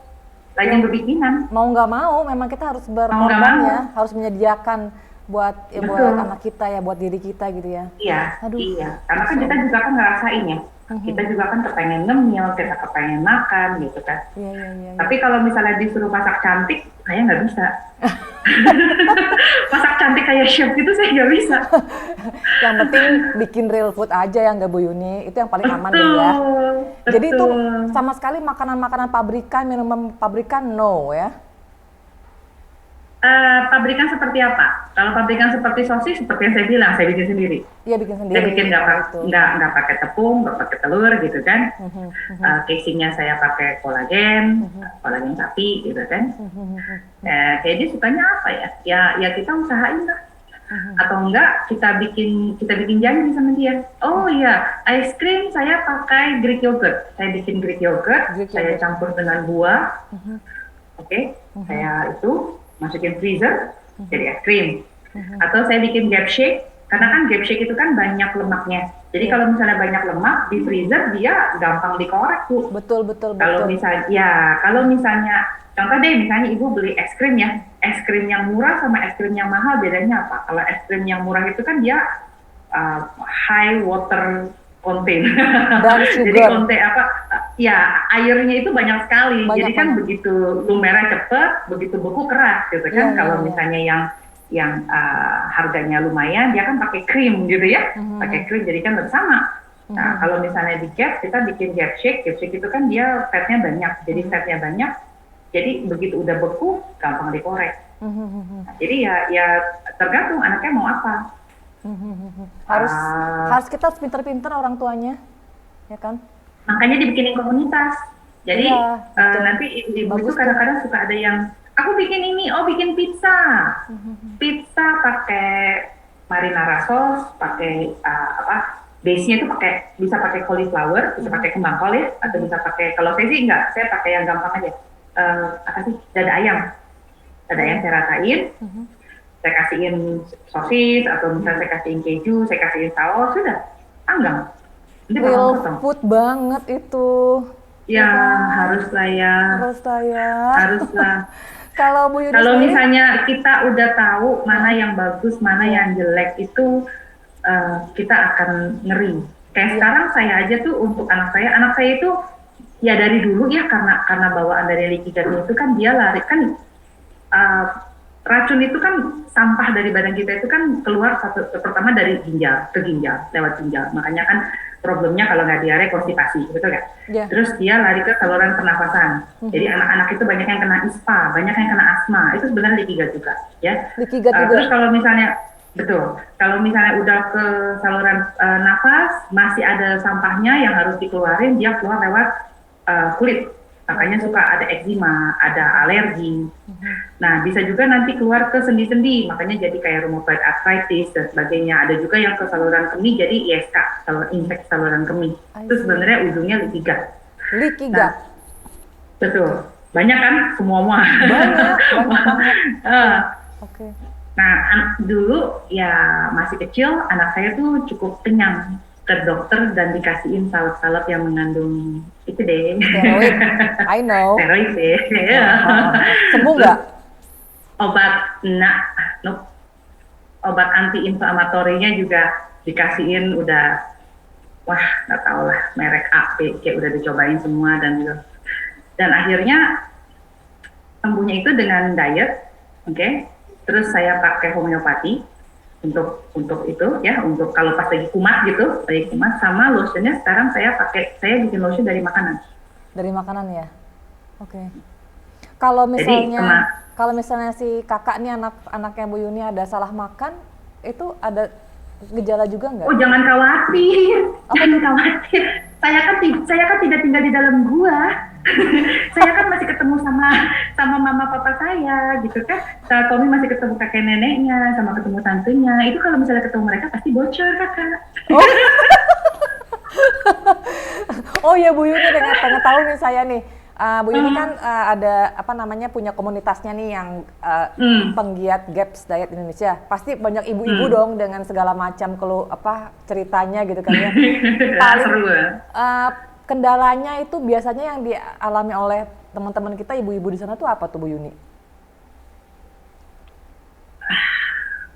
rajin berbikinan. Mau nggak mau, memang kita harus berkorban ya, harus menyediakan buat anak kita ya, buat diri kita gitu ya. Iya, Aduh. iya. Karena kan kita juga kan ngerasain ya. Kita juga kan kepengen ngemil, kita kepengen makan gitu kan. Iya. Tapi kalau misalnya disuruh masak cantik, saya nggak bisa. Masak cantik kayak chef itu saya nggak bisa. Yang penting bikin real food aja ya nggak Bu Yuni, itu yang paling aman deh ya. Jadi itu sama sekali makanan-makanan pabrikan, minuman pabrikan no ya? Pabrikan seperti apa? Kalau pabrikan seperti sosis, seperti yang saya bilang, saya bikin sendiri. Iya bikin sendiri. Saya bikin nggak pakai tepung, nggak pakai telur gitu kan. Casingnya saya pakai kolagen sapi gitu kan. Kayak dia sukanya apa ya? Ya kita usahain lah. Atau enggak kita bikin janji sama dia. Oh iya, ice cream saya pakai Greek yogurt. Saya bikin Greek yogurt, saya campur dengan buah. Oke, saya itu masukin freezer jadi es krim. Atau saya bikin gap shake, karena kan gap shake itu kan banyak lemaknya. Jadi kalau misalnya banyak lemak di freezer dia gampang dikorek Bu. Betul. Kalau misalnya contoh deh, misalnya ibu beli es krim ya, es krim yang murah sama es krim yang mahal bedanya apa? Kalau es krim yang murah itu kan dia high water content. Dan sugar. Jadi konten airnya itu banyak sekali. Jadi kan begitu lumernya cepet, begitu beku keras gitu kan. Kalau misalnya yang harganya lumayan, dia kan pakai krim gitu ya, pakai krim jadi kan bersama. Nah kalau misalnya di Gap kita bikin Gap shake itu kan dia fatnya banyak, jadi fatnya banyak, jadi begitu udah beku gampang dikorek. Nah, jadi ya tergantung anaknya mau apa. Harus kita pinter-pinter orang tuanya, ya kan? Makanya dibikinin komunitas. Jadi nanti ibu itu kadang-kadang suka ada yang aku bikin ini, bikin pizza. Pizza pakai marinara sauce, pakai base-nya itu bisa pakai cauliflower, bisa pakai kembang kol ya, atau bisa pakai, kalau saya sih enggak, saya pakai yang gampang aja. Dada ayam saya ratain. Saya kasihin sosis atau misalnya saya kasihin keju, saya kasihin saus, sudah panggang. Real food banget itu. Ya, haruslah ya. Haruslah. Kalau Bu Yuni kalau misalnya kita udah tahu mana yang bagus, mana yang jelek itu kita akan ngeri. Kayak sekarang saya aja tuh untuk anak saya itu ya dari dulu ya karena bawaan dari likigan itu kan dia lari kan racun itu kan sampah dari badan kita itu kan keluar pertama dari ginjal ke ginjal lewat ginjal, makanya kan problemnya kalau nggak diare konstipasi, betul nggak? Yeah. Terus dia lari ke saluran pernafasan. Jadi anak-anak itu banyak yang kena ISPA, banyak yang kena asma, itu sebenarnya likigat juga, ya. Terus kalau misalnya udah ke saluran nafas masih ada sampahnya yang harus dikeluarin, dia keluar lewat kulit. Makanya suka ada eczema, ada alergi. Nah, bisa juga nanti keluar ke sendi-sendi, makanya jadi kayak rheumatoid arthritis dan sebagainya. Ada juga yang ke saluran kemih, jadi ISK, infeksi saluran kemih. Itu sebenarnya ujungnya likigat. Likigat? Nah, betul. Banyak kan? Semua. Banyak banget. Okay. Nah, dulu ya masih kecil, anak saya tuh cukup kenyang. Ke dokter dan dikasihin salep-salep yang mengandung itu deh. Steroid, I know. Steroid deh. Sembuh nggak? Obat anti-inflamatorinya juga dikasihin udah, nggak tahu lah merek A, B, kayak udah dicobain semua dan akhirnya sembuhnya itu dengan diet, oke. Terus saya pakai homeopati. Untuk itu ya, untuk kalau pas lagi kumat sama lotionnya sekarang saya bikin lotion dari makanan. Dari makanan ya, oke. Kalau Jadi misalnya si kakak nih anaknya Bu Yuni ada salah makan, itu ada gejala juga nggak? oh jangan khawatir, jangan khawatir. Saya kan tidak tinggal di dalam gua. Saya kan masih ketemu sama mama papa saya gitu kan. Tommy masih ketemu kakek neneknya, sama ketemu tantenya. Itu kalau misalnya ketemu mereka pasti bocor kakak. Oh, oh ya Bu Yuni, pengen tahu nih saya nih. Bu Yuni kan ada apa namanya punya komunitasnya nih yang penggiat GAPS Diet Indonesia. Pasti banyak ibu-ibu dong dengan segala macam ceritanya gitu kan ya. Paling Seru ya. kendalanya itu biasanya yang dialami oleh teman-teman kita ibu-ibu di sana tuh apa tuh Bu Yuni?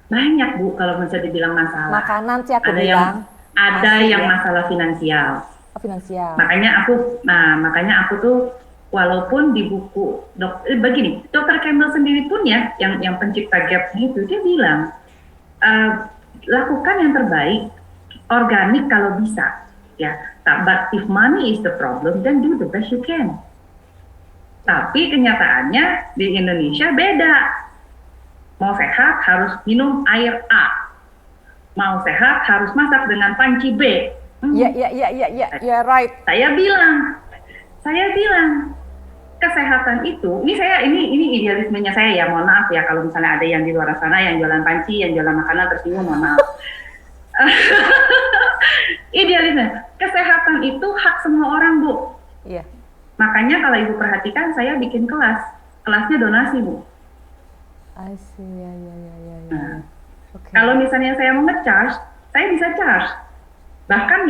Banyak Bu kalau misalnya dibilang masalah. Makanan sih aku Ada bilang. ada Masih yang ya. masalah finansial. Oh, finansial. Makanya aku tuh walaupun di buku begini, Dr. Campbell sendiri pun ya, yang pencipta GAPS itu dia bilang lakukan yang terbaik, organik kalau bisa, ya. But if money is the problem, then do the best you can. Tapi kenyataannya di Indonesia beda. Mau sehat harus minum air A, mau sehat harus masak dengan panci B. Iya, right. Saya bilang kesehatan itu, ini idealismenya saya ya, mohon maaf ya kalau misalnya ada yang di luar sana yang jualan panci, yang jualan makanan tersinggung, mohon maaf. Idealisme, kesehatan itu hak semua orang Bu. Iya. Makanya kalau Ibu perhatikan saya bikin kelasnya donasi Bu. I see, ya. Nah, Oke. kalau misalnya saya mau nge-charge, saya bisa charge. Bahkan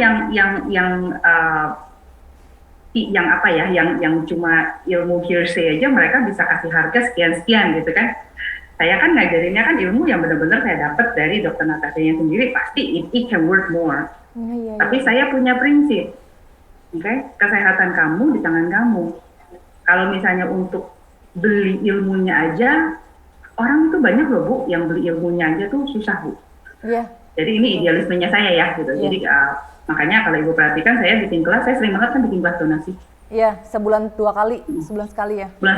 yang cuma ilmu hearsay aja mereka bisa kasih harga sekian gitu kan. Saya kan ngajarinnya kan ilmu yang benar-benar saya dapat dari Dr. Natasianya sendiri, pasti it can work more. Iya. Tapi saya punya prinsip, kesehatan kamu di tangan kamu. Kalau misalnya untuk beli ilmunya aja, orang itu banyak loh Bu, yang beli ilmunya aja tuh susah Bu. Iya. Jadi ini idealismenya saya ya gitu. Iya. Jadi makanya kalau Ibu perhatikan saya bikin kelas, saya sering banget kan bikin kelas donasi. Iya, sebulan 2 kali, sebulan sekali ya. Sebulan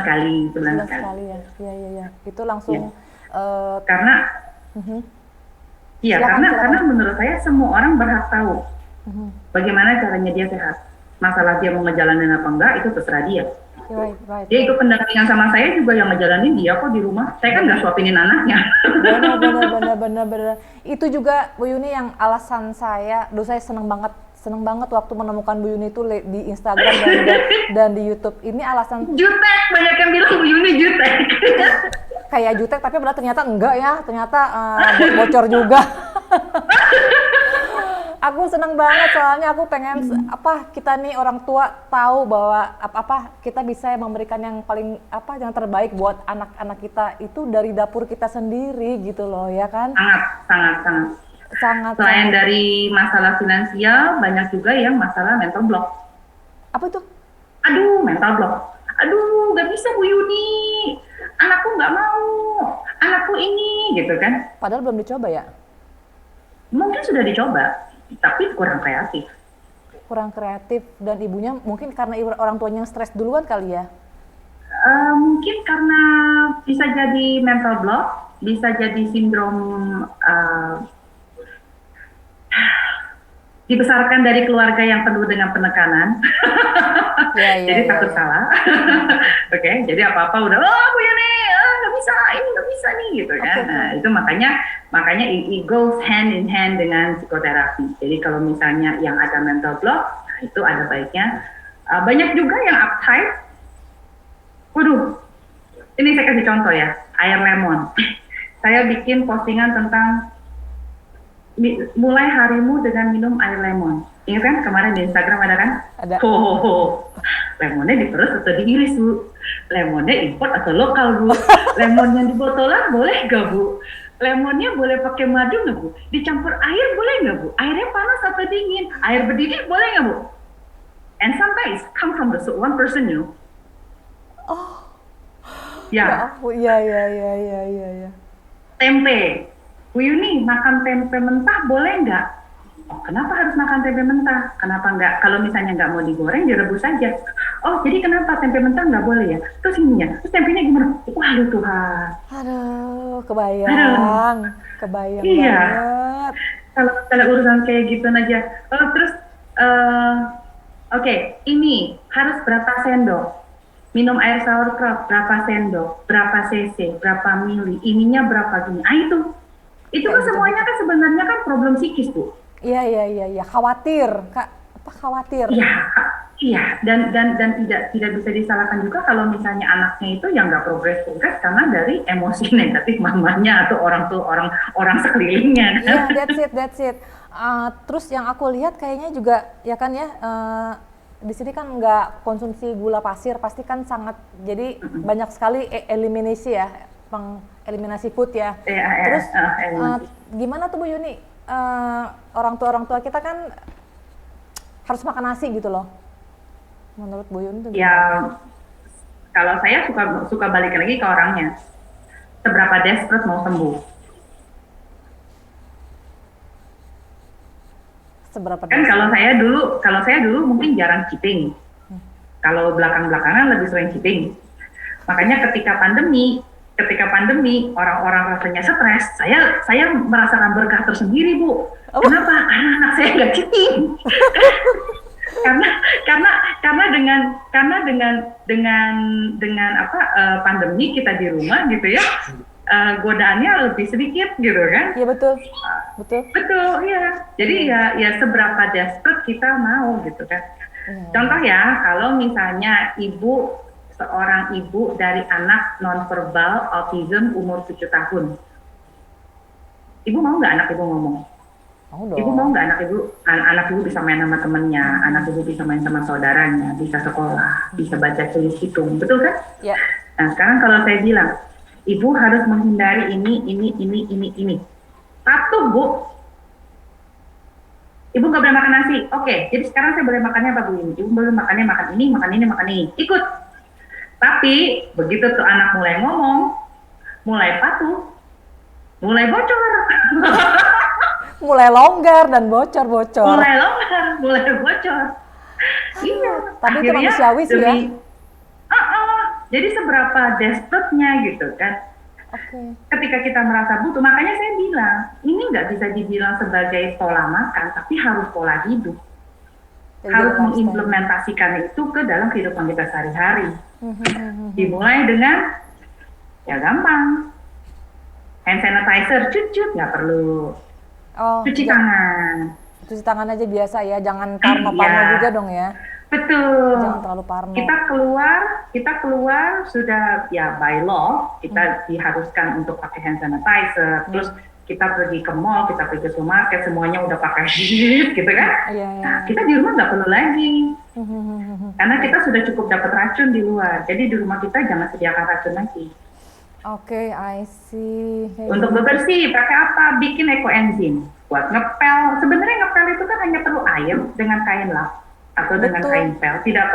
sekali. Ya. Iya. Itu langsung Karena silakan. karena menurut saya semua orang berhak tahu bagaimana caranya dia sehat. Masalah dia mau ngejalanin apa enggak itu terserah dia. Right. Dia ikut pendampingan sama saya juga yang ngejalanin dia kok di rumah. Saya kan nggak suapinin anaknya. Benar. Itu juga Bu Yuni yang alasan saya seneng banget waktu menemukan Bu Yuni itu di Instagram dan di YouTube. Ini alasan Jutek, banyak yang bilang Bu Yuni jutek. kayak jutek tapi padahal ternyata enggak ya, ternyata bocor juga. Aku seneng banget soalnya aku pengen kita nih orang tua tahu bahwa kita bisa memberikan yang paling yang terbaik buat anak-anak kita itu dari dapur kita sendiri gitu loh ya kan. Sangat. Selain dari masalah finansial, banyak juga yang masalah mental block. Apa itu? Aduh, mental block. Aduh, gak bisa Bu Yuni. Anakku nggak mau. Anakku ini, gitu kan. Padahal belum dicoba ya? Mungkin sudah dicoba, tapi kurang kreatif. Dan ibunya mungkin karena orang tuanya yang stres duluan kali ya? Mungkin karena bisa jadi mental block, bisa jadi sindrom dibesarkan dari keluarga yang penuh dengan penekanan, jadi takut salah. Oke, jadi apa-apa udah, Bu Yuni, nggak bisa nih, gitu kan. Nah, itu makanya it goes hand in hand dengan psikoterapi. Jadi kalau misalnya yang ada mental block, nah itu ada baiknya. Banyak juga yang uptight. Waduh, ini saya kasih contoh ya, air lemon. Saya bikin postingan tentang mulai harimu dengan minum air lemon. Ingat kan kemarin di Instagram ada kan? Ada. Lemonnya diperes atau diiris Bu? Lemonnya import atau lokal Bu? Lemon yang di botolan boleh gak Bu? Lemonnya boleh pakai madu nggak Bu? Dicampur air boleh nggak Bu? Airnya panas atau dingin? Air berdidih boleh nggak Bu? And sometimes come from the one person you. Oh. Ya. Iya. Tempe. Bu Yuni, makan tempe mentah boleh nggak? Oh, kenapa harus makan tempe mentah? Kenapa nggak, kalau misalnya nggak mau digoreng, direbus saja? Oh, jadi kenapa tempe mentah nggak boleh ya? Terus ininya, terus tempenya gimana? Waduh Tuhan. Aduh, Aduh, kebayang iya. banget. Kalau urusan kayak gitu aja. Oh, terus, eh, oke, ini harus berapa sendok? Minum air sauerkraut berapa sendok? Berapa cc? Berapa mili? Ininya berapa gini? Ah itu Kayak kan semuanya gitu-gitu. kan sebenarnya kan problem psikis, Bu. Iya, khawatir, Kak. Apa khawatir? Iya, iya, dan tidak bisa disalahkan juga kalau misalnya anaknya itu yang nggak progres karena dari emosi negatif mamanya atau orang tuh orang sekelilingnya kan. Iya, that's it. Terus yang aku lihat kayaknya juga ya kan ya, di sini kan nggak konsumsi gula pasir, pasti kan sangat, jadi banyak sekali eliminasi ya, eliminasi food ya. Terus Emosi. gimana tuh Bu Yuni? Orang tua kita kan harus makan nasi gitu loh. Menurut Bu Yuni tuh Ya, gimana? kalau saya suka balik lagi ke orangnya. Seberapa desperate mau sembuh? Seberapa Kan dewasa? kalau saya dulu mungkin jarang cheating. Kalau belakang-belakangan lebih sering cheating. Makanya ketika pandemi orang-orang rasanya stres, saya merasakan berkah tersendiri, Bu. Oh. Kenapa? Karena anak saya nggak cheating. karena dengan apa, pandemi kita di rumah gitu ya, godaannya lebih sedikit gitu kan. Iya betul. Betul, ya. Jadi ya seberapa desperate kita mau gitu kan. Contoh ya, kalau misalnya seorang ibu dari anak nonverbal autism umur 7 tahun. Ibu mau nggak anak ibu ngomong? Mau Ibu mau dong. nggak anak ibu bisa main sama temennya, anak ibu bisa main sama saudaranya, bisa sekolah, bisa baca tulis hitung, betul kan? Ya. Nah sekarang kalau saya bilang, ibu harus menghindari ini. Patuh, Bu. Ibu nggak boleh makan nasi. Oke, jadi sekarang saya boleh makannya apa, Bu? Ibu boleh makan ini. Ikut. Tapi begitu tuh anak mulai ngomong, mulai patuh, mulai bocor. Mulai longgar dan bocor-bocor. mulai bocor. Iya. Tapi itu Akhirnya manusiawi sih ya. Jadi seberapa desperate-nya gitu kan. Oke. Ketika kita merasa butuh, makanya saya bilang, ini nggak bisa dibilang sebagai pola makan, tapi harus pola hidup. Jadi Harus lifestyle. mengimplementasikan itu ke dalam kehidupan kita sehari-hari. Dimulai dengan, ya gampang, hand sanitizer, cut, nggak perlu. Oh, Cuci tangan. cuci tangan aja biasa ya, jangan parno-parno Iya. juga dong ya. Betul. Jangan terlalu parno. Kita keluar sudah ya by law kita diharuskan untuk pakai hand sanitizer. Terus kita pergi ke mall, kita pergi ke supermarket, semuanya udah pakai gitu kan? Iya. Nah, kita di rumah nggak perlu lagi. Karena kita sudah cukup dapat racun di luar. Jadi di rumah kita jangan sediakan racun lagi. Oke, I see. Untuk bebersih pakai apa? Bikin ekoenzim. Buat ngepel. Sebenarnya ngepel itu kan hanya perlu air dengan kain lap atau dengan Betul. kain pel. Tidak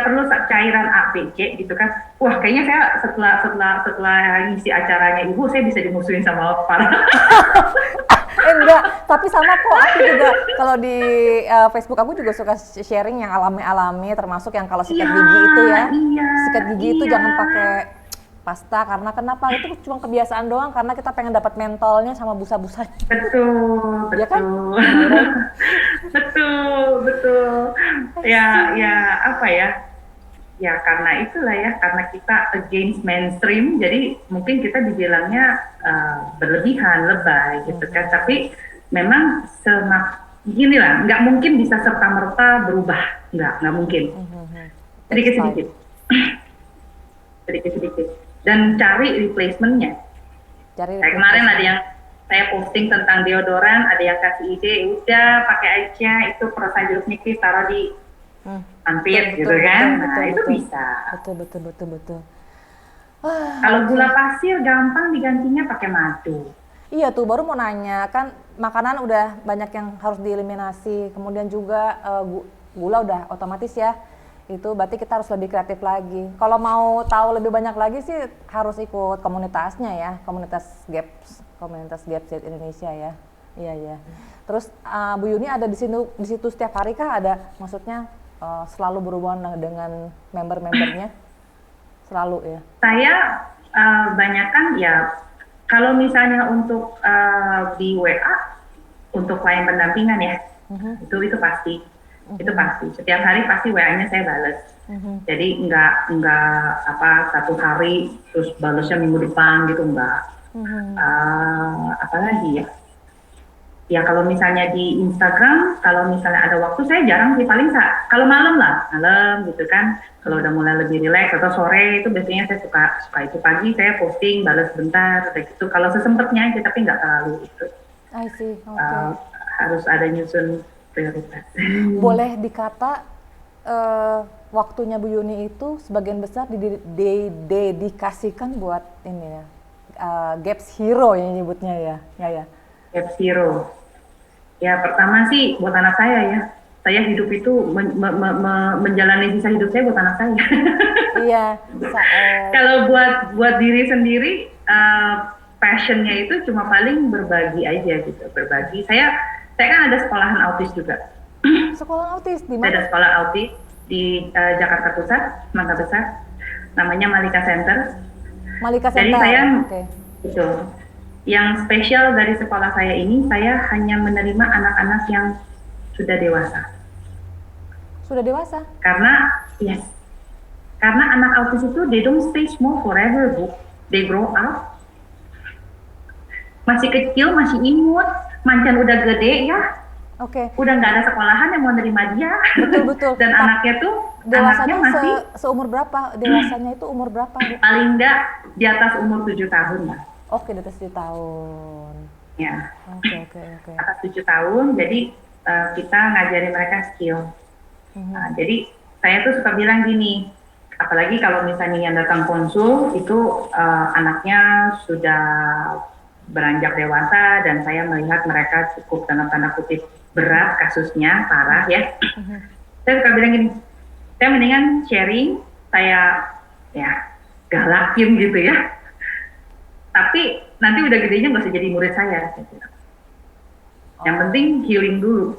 perlu cairan A, B, C gitu kan. Wah, kayaknya saya setelah ngisi acaranya Ibu, saya bisa dimusuhin sama para. Enggak, tapi sama kok, aku juga kalau di Facebook aku juga suka sharing yang alami-alami, termasuk yang kalau sikat gigi itu ya. Sikat gigi itu jangan pakai pasta, karena kenapa? Itu cuma kebiasaan doang, karena kita pengen dapat mentolnya sama busa-busanya. Betul. Ya kan? betul. Ya apa ya? Ya karena itulah ya, karena kita against mainstream, jadi mungkin kita dibilangnya berlebihan, lebay gitu kan. Tapi memang gini lah, nggak mungkin bisa serta-merta berubah, nggak mungkin. Sedikit-sedikit. Dan cari replacement-nya. Kayak kemarin ada yang saya posting tentang deodoran, ada yang kasih ide, udah pakai aja itu perasan jeruk nipis taruh di armpit gitu kan. Nah, itu bisa. Betul. Kalau gula pasir gampang digantinya pakai madu. Iya tuh, baru mau nanya, kan makanan udah banyak yang harus dieliminasi, kemudian juga gula udah otomatis ya. Itu berarti kita harus lebih kreatif lagi. Kalau mau tahu lebih banyak lagi sih harus ikut komunitasnya ya, komunitas GAPS Indonesia ya. Iya iya. Terus Bu Yuni ada di situ setiap hari kah? Ada maksudnya selalu berhubungan dengan member-membernya? Selalu ya. Saya banyakan ya kalau misalnya untuk di WA untuk klien pendampingan ya, itu pasti. Itu pasti. Setiap hari pasti WA-nya saya bales. Jadi nggak satu hari terus balesnya minggu depan gitu, nggak. Apalagi ya? Ya kalau misalnya di Instagram, kalau misalnya ada waktu saya jarang sih, paling kalau malam gitu kan. Kalau udah mulai lebih rileks atau sore itu biasanya saya suka itu, pagi saya posting, balas sebentar kayak gitu. Kalau sesempatnya aja, tapi nggak terlalu itu. I see, okay. Harus ada nyusun prioritas. Boleh dikata waktunya Bu Yuni itu sebagian besar didedikasikan buat ini ya, Gaps Hero yang nyebutnya ya, ya. Gaps Hero. Ya pertama sih buat anak saya ya. Saya hidup itu menjalani sisa hidup saya buat anak saya. Iya. Kalau buat diri sendiri, passionnya itu cuma paling berbagi aja gitu, berbagi. Saya kan ada sekolahan autis juga. Sekolah autis di mana? Ada sekolah autis di Jakarta Pusat, Mangga Besar, namanya Malika Center. Malika Center. Jadi saya, okay. Betul. Yang spesial dari sekolah saya ini, saya hanya menerima anak-anak yang sudah dewasa. Sudah dewasa? Karena anak autis itu they don't stay small forever, Bu. They grow up. Masih kecil, masih imut, mancan udah gede ya. Oke. Udah nggak ada sekolahan yang mau nerima dia. Betul. Dan anaknya tuh dewasanya masih seumur berapa? Dewasanya itu umur berapa? Paling nggak di atas umur 7 tahun lah. Oke, di atas 7 tahun. Ya. Oke. Atas 7 tahun, jadi kita ngajarin mereka skill. Jadi saya tuh suka bilang gini, apalagi kalau misalnya yang datang konsul itu anaknya sudah beranjak dewasa dan saya melihat mereka cukup dalam tanda kutip berat kasusnya, parah ya. Saya suka bilang gini, saya mendingan sharing, saya ya galakin gitu ya. Tapi nanti udah gedenya nggak usah jadi murid saya. Yang penting healing dulu.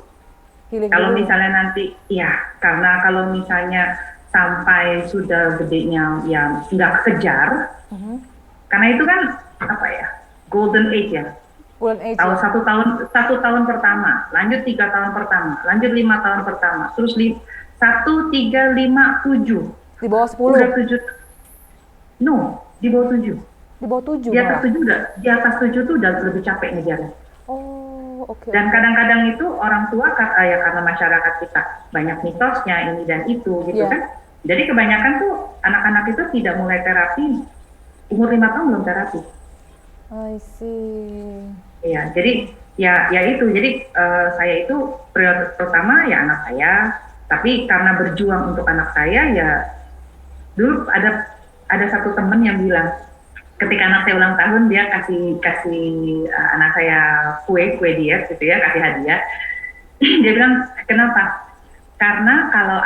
Kalau misalnya nanti, ya karena kalau misalnya sampai sudah gedenya yang nggak kejar, karena itu kan apa ya, golden age ya. Golden age. Tahu satu tahun pertama, lanjut 3 tahun pertama, lanjut 5 tahun pertama, terus 1, 3, 5, 7. Di bawah 10. Udah 7. No, di bawah 7. Di bawah 7. Di atas 7 tuh udah lebih capek ngejarnya. Oh, oke. Dan kadang-kadang itu orang tua ya karena masyarakat kita banyak mitosnya ini dan itu gitu kan. Jadi kebanyakan tuh anak-anak itu tidak mulai terapi umur 5 tahun belum terapi. I see. Iya, jadi ya itu. Jadi saya itu prioritas pertama ya anak saya. Tapi karena berjuang untuk anak saya ya dulu ada satu temen yang bilang ketika anak saya ulang tahun dia kasih anak saya kue diet gitu ya, kasih hadiah. Dia bilang kenapa? Karena kalau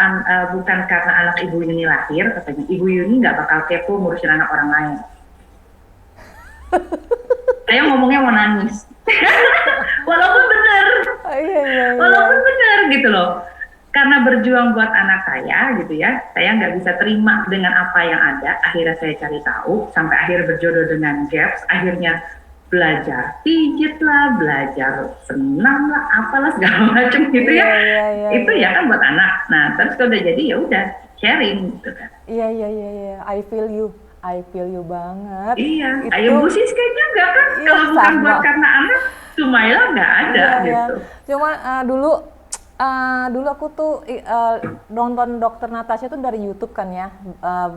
bukan karena anak Ibu Yuni lahir, katanya Ibu Yuni nggak bakal kepo ngurusin anak orang lain. Saya ngomongnya mau nangis. Walaupun benar. Walaupun benar gitu loh. Karena berjuang buat anak saya gitu ya, saya nggak bisa terima dengan apa yang ada. Akhirnya saya cari tahu, sampai akhir berjodoh dengan Gaps. Akhirnya belajar pijit lah, belajar senam lah, apalah segala macam gitu ya. Itu ya kan buat anak. Nah terus kalau udah jadi ya udah sharing gitu kan. Iya. I feel you banget. Iya. Ayo Bu Siska juga kan. Kalau bukan buat karena anak, Sumaila nggak ada gitu. Cuma dulu aku tuh nonton Dokter Natasha tuh dari YouTube kan ya,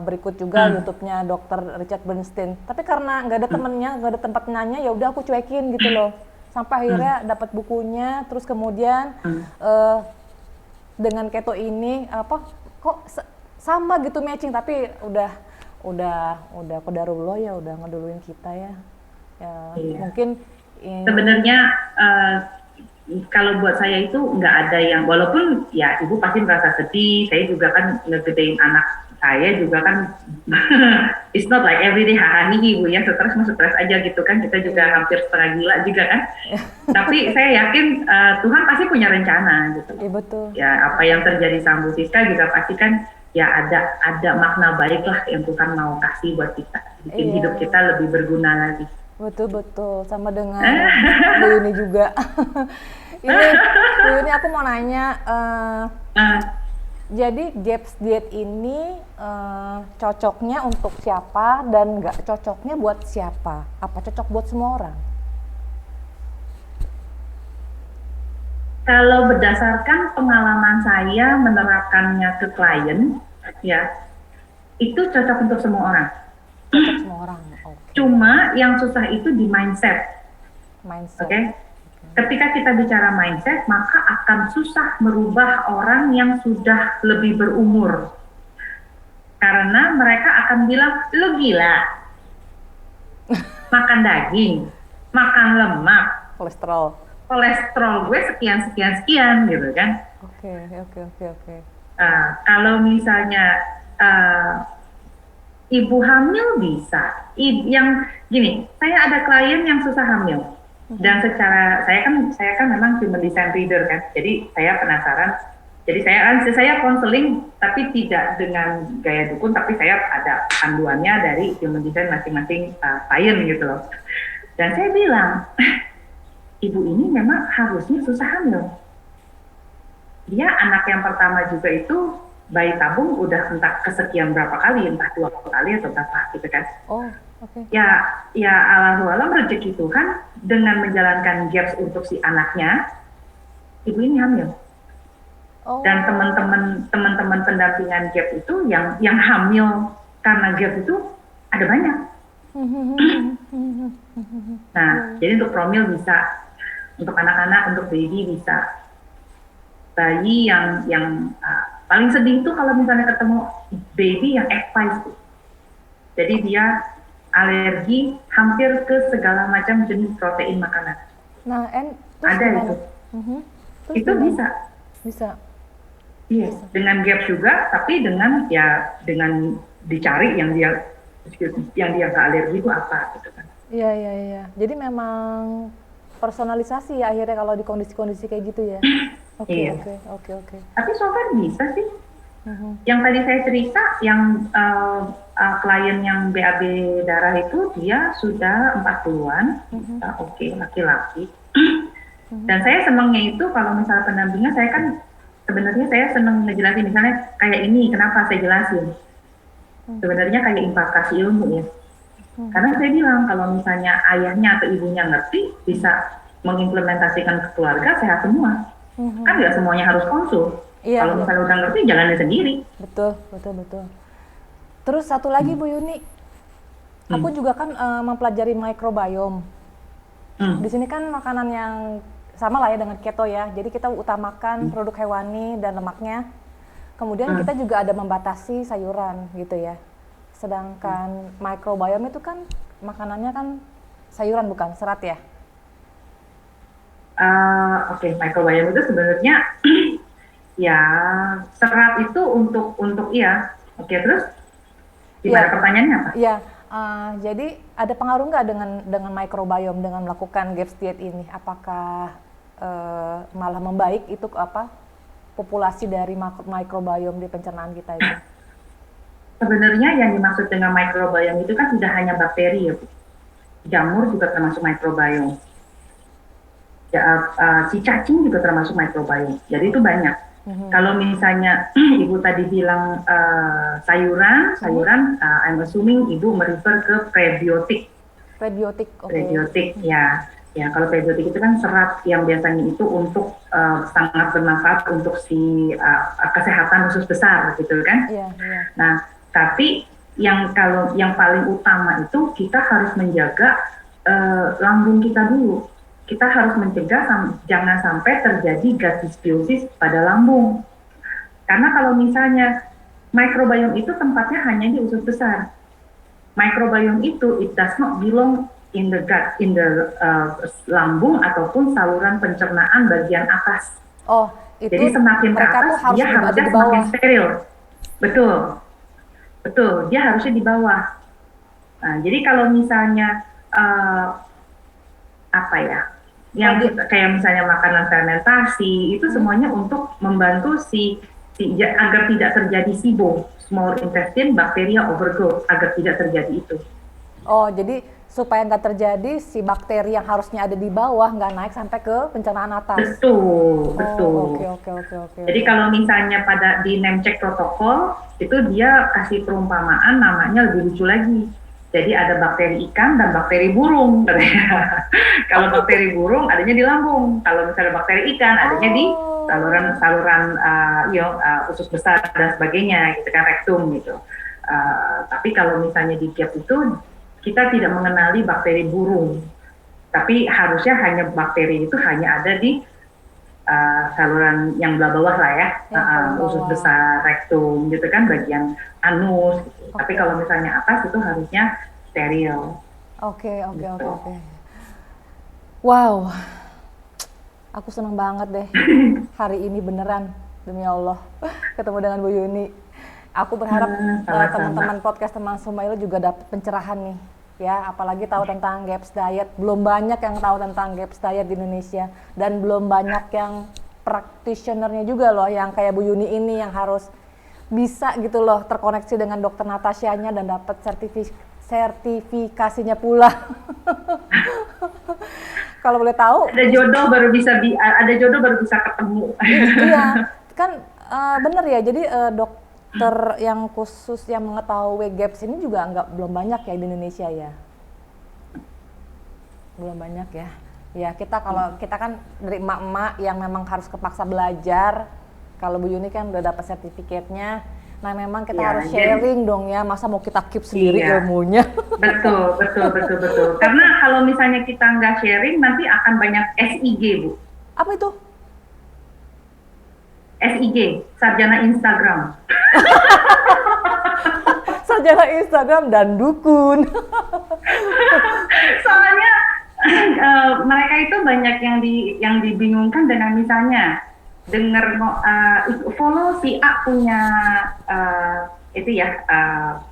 berikut juga YouTube-nya Dokter Richard Bernstein. Tapi karena nggak ada temennya, nggak ada tempat nanya, ya udah aku cuekin gitu loh. Sampai akhirnya dapat bukunya, terus kemudian dengan keto ini kok sama gitu matching, tapi udah qadarullah ya, udah ngeduluin kita ya. Iya. Mungkin sebenarnya kalau buat saya itu nggak ada yang, walaupun ya ibu pasti merasa sedih, saya juga kan ngegedein anak saya juga kan, it's not like everyday hahaha ibu ya, stres mah stres aja gitu kan, kita juga hampir setengah gila juga kan. Tapi saya yakin Tuhan pasti punya rencana gitu. Iya betul. Ya apa yang terjadi sama Bu Siska juga pasti kan ya ada makna baik lah yang Tuhan mau kasih buat kita, bikin hidup kita lebih berguna lagi. Betul, sama dengan Bu Yuni juga. Ini Bu Yuni, aku mau nanya, jadi GAPS Diet ini cocoknya untuk siapa dan nggak cocoknya buat siapa? Apa cocok buat semua orang? Kalau berdasarkan pengalaman saya menerapkannya ke klien, ya itu cocok untuk semua orang. Cocok semua orang. Okay. Cuma yang susah itu di mindset. Oke? Ketika kita bicara mindset, maka akan susah merubah orang yang sudah lebih berumur. Karena mereka akan bilang, lu gila, makan daging, makan lemak, kolesterol gue sekian gitu kan. Oke. Kalau misalnya ibu hamil bisa, yang gini, saya ada klien yang susah hamil. Dan secara saya kan memang human design reader kan, jadi saya penasaran. Jadi saya konseling tapi tidak dengan gaya dukun, tapi saya ada panduannya dari human design masing-masing klien gitu loh. Dan saya bilang, ibu ini memang harusnya susah hamil. Dia anak yang pertama juga itu bayi tabung udah entah kesekian berapa kali, entah 2 kali atau berapa gitu kan. Okay. Ya alam rezeki Tuhan dengan menjalankan GAPS untuk si anaknya, ibu ini hamil. Dan teman-teman pendampingan GAPS itu yang hamil karena GAPS itu ada banyak. Nah, jadi untuk promil bisa, untuk anak-anak, untuk baby bisa. Bayi yang paling sedih itu kalau misalnya ketemu baby yang F5 tuh. Jadi dia alergi hampir ke segala macam jenis protein makanan. Nah, ada itu. Itu bisa. Iya, dengan GAPS juga, tapi dengan dicari yang dia nggak alergi itu apa gitu kan. Iya. Jadi memang personalisasi ya akhirnya kalau di kondisi-kondisi kayak gitu ya. Oke. Tapi so far bisa sih. Yang tadi saya cerita, yang klien yang BAB darah itu dia sudah 40-an, laki-laki. Dan saya senangnya itu kalau misalnya pendampingnya, sebenarnya saya senang ngejelasin, misalnya kayak ini, kenapa saya jelasin. Sebenarnya kayak impakasi ilmu ya. Karena saya bilang kalau misalnya ayahnya atau ibunya ngerti, bisa mengimplementasikan ke keluarga, sehat semua. Kan nggak semuanya harus konsul. Iya, kalau misalnya udah ngerti, jalannya sendiri. Betul. Terus satu lagi Bu Yuni, aku juga kan mempelajari microbiome. Di sini kan makanan yang sama lah ya dengan keto ya, jadi kita utamakan produk hewani dan lemaknya. Kemudian kita juga ada membatasi sayuran gitu ya. Sedangkan microbiome itu kan makanannya kan sayuran bukan serat ya? Microbiome itu sebenarnya ya serat itu untuk iya. Terus gimana pertanyaannya apa? Iya, jadi ada pengaruh nggak dengan microbiome dengan melakukan GAPS diet ini? Apakah malah membaik itu populasi dari microbiome di pencernaan kita itu? Sebenarnya yang dimaksud dengan microbiome itu kan tidak hanya bakteri ya, jamur juga termasuk microbiome. Si cacing juga termasuk microbiome. Jadi itu banyak. Kalau misalnya ibu tadi bilang sayuran, I'm assuming ibu merefer ke prebiotik. Prebiotik, ya. Ya, kalau prebiotik itu kan serat yang biasanya itu untuk sangat bermanfaat untuk si kesehatan usus besar, gitu kan? Iya. Nah, tapi yang paling utama itu kita harus menjaga lambung kita dulu. Kita harus mencegah jangan sampai terjadi gut dysbiosis pada lambung. Karena kalau misalnya microbiome itu tempatnya hanya di usus besar. Microbiome itu it does not belong in the gut, in the lambung ataupun saluran pencernaan bagian atas. Oh, itu Jadi semakin ke mereka tuh atas, harus dia ada harusnya di semakin bawah. steril. Betul, betul. Dia harusnya di bawah. Nah, jadi kalau misalnya apa ya, yang kayak misalnya makanan fermentasi, itu semuanya untuk membantu agar tidak terjadi SIBO, small intestine bacteria overgrowth, agar tidak terjadi itu. Oh, jadi supaya nggak terjadi si bakteri yang harusnya ada di bawah nggak naik sampai ke pencernaan atas. Betul, betul. Oke. Jadi kalau misalnya pada di name check protokol itu dia kasih perumpamaan namanya lebih lucu lagi. Jadi ada bakteri ikan dan bakteri burung. Kalau bakteri burung adanya di lambung. Kalau misalnya bakteri ikan adanya di saluran usus besar dan sebagainya, gitu kan, rektum gitu. Tapi kalau misalnya di GAP itu kita tidak mengenali bakteri burung, tapi harusnya hanya bakteri itu hanya ada di saluran yang bawah lah ya, usus besar, rektum gitu kan, bagian anus gitu. Tapi kalau misalnya atas itu harusnya steril. Oke. Wow, aku seneng banget deh hari ini beneran, demi Allah ketemu dengan Bu Yuni. Aku berharap teman-teman podcast teman Sumaila juga dapat pencerahan nih, ya, apalagi tahu tentang GAPS diet. Belum banyak yang tahu tentang GAPS diet di Indonesia, dan belum banyak yang practitioner-nya juga loh, yang kayak Bu Yuni ini yang harus bisa gitu loh terkoneksi dengan dokter Natashanya dan dapat sertifikasinya pula. Kalau boleh tahu, ada jodoh baru bisa ketemu. Iya, kan bener ya. Jadi dokter yang khusus yang mengetahui GAPS ini juga belum banyak ya di Indonesia ya. Belum banyak ya. Ya kalau kita kan dari emak-emak yang memang harus kepaksa belajar. Kalau Bu Yuni kan udah dapat sertifikatnya. Nah memang kita harus sharing dong ya. Masa mau kita keep sendiri ilmunya? Betul. Karena kalau misalnya kita nggak sharing nanti akan banyak SIG, Bu. Apa itu? SIG, sarjana Instagram. Sarjana Instagram dan dukun. Soalnya mereka itu banyak yang dibingungkan dengan misalnya follow si A punya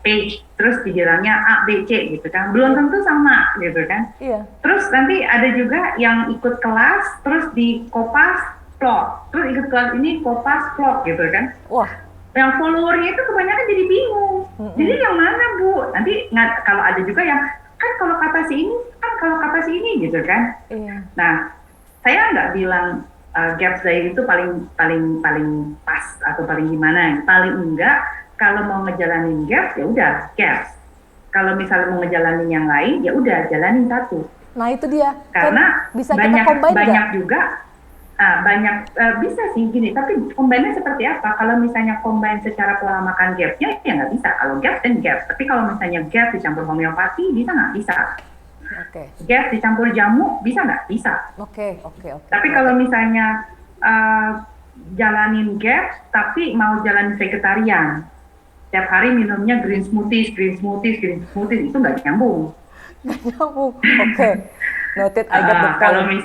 page, terus dibilangnya A, B, C gitu kan, belum tentu sama gitu kan. Iya. Terus nanti ada juga yang ikut kelas terus di Kopas vlog, terus ikut kelas ini Kopas vlog gitu kan. Wah. Yang followernya itu kebanyakan jadi bingung. Jadi yang mana, Bu? Nanti kalau ada juga yang kalau kata si ini gitu kan. Iya. Nah, saya nggak bilang GAPS diet itu paling pas atau paling gimana. Paling enggak kalau mau ngejalanin GAPS ya udah GAPS. Kalau misalnya mau ngejalanin yang lain ya udah jalanin satu. Nah itu dia. Karena kan bisa kita combine banyak juga bisa sih gini. Tapi combine-nya seperti apa? Kalau misalnya combine secara pola makan GAPS-nya ya nggak bisa. Kalau GAPS dan GAPS. Tapi kalau misalnya GAPS dicampur homeopati bisa nggak? Bisa. Oke. GAPS dicampur jamu bisa nggak? Bisa. Oke. Tapi kalau misalnya jalanin GAPS tapi mau jalan vegetarian, setiap hari minumnya green smoothies itu nggak nyambung. Oke. Noted, I got the point.